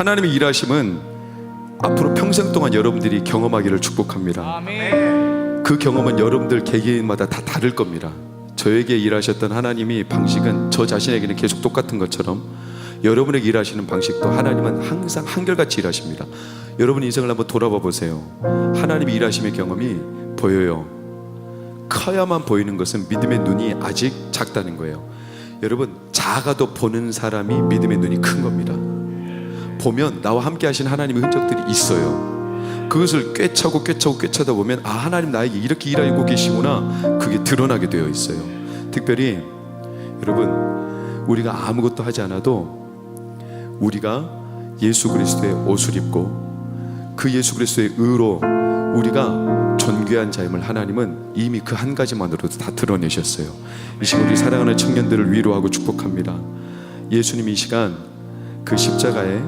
하나님의 일하심은 앞으로 평생 동안 여러분들이 경험하기를 축복합니다. 그 경험은 여러분들 개개인마다 다 다를 겁니다. 저에게 일하셨던 하나님이 방식은 저 자신에게는 계속 똑같은 것처럼 여러분에게 일하시는 방식도 하나님은 항상 한결같이 일하십니다. 여러분 인생을 한번 돌아봐 보세요. 하나님의 일하심의 경험이 보여요. 커야만 보이는 것은 믿음의 눈이 아직 작다는 거예요. 여러분, 작아도 보는 사람이 믿음의 눈이 큰 겁니다. 보면 나와 함께 하신 하나님의 흔적들이 있어요. 그것을 꿰차다 보면 아, 하나님 나에게 이렇게 일하고 계시구나, 그게 드러나게 되어 있어요. 특별히 여러분, 우리가 아무것도 하지 않아도 우리가 예수 그리스도의 옷을 입고 그 예수 그리스도의 의로 우리가 존귀한 자임을 하나님은 이미 그 한 가지만으로도 다 드러내셨어요. 이 시간 우리 사랑하는 청년들을 위로하고 축복합니다. 예수님이 이 시간 그 십자가의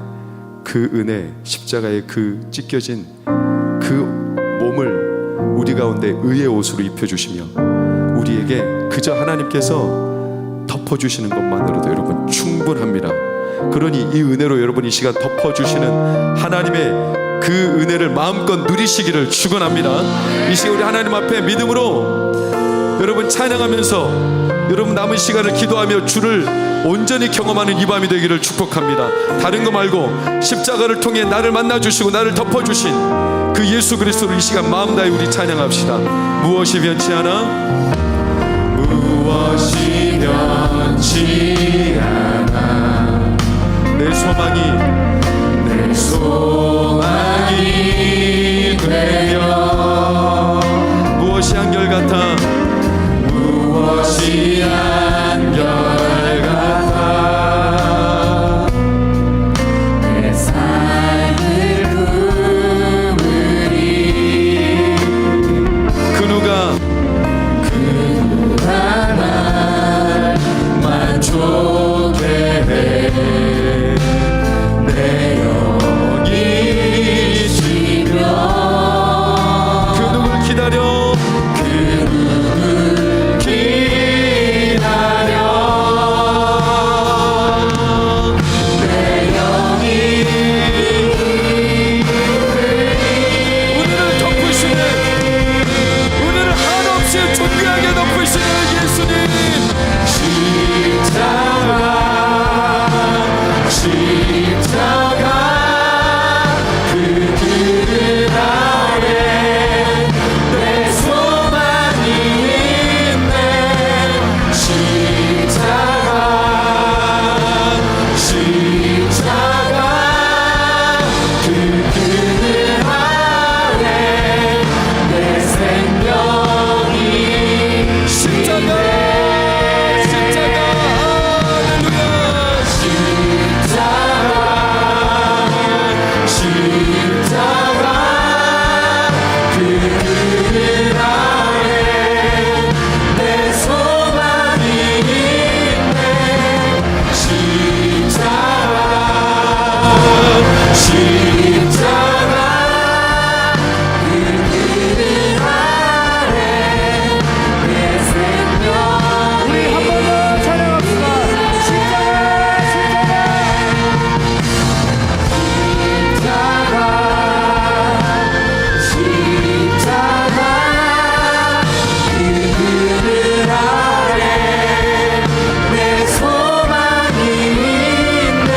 그 은혜, 십자가의 그 찢겨진 그 몸을 우리 가운데 의의 옷으로 입혀주시며 우리에게 그저 하나님께서 덮어주시는 것만으로도 여러분 충분합니다. 그러니 이 은혜로 여러분 이 시간 덮어주시는 하나님의 그 은혜를 마음껏 누리시기를 축원합니다. 이 시간 우리 하나님 앞에 믿음으로 여러분 찬양하면서 여러분 남은 시간을 기도하며 주를 온전히 경험하는 이 밤이 되기를 축복합니다. 다른 거 말고 십자가를 통해 나를 만나주시고 나를 덮어주신 그 예수 그리스도를 이 시간 마음 다해 우리 찬양합시다. 무엇이 변치 않아? 무엇이 변치 않아. 내 소망이 되어 무엇이 한결같아? 무엇이 한결같아? 내 삶을 부으리. 그 누가 날 만족해 해. 내 영이 쉬며 그 누굴 기다려? 내 소망이 있네.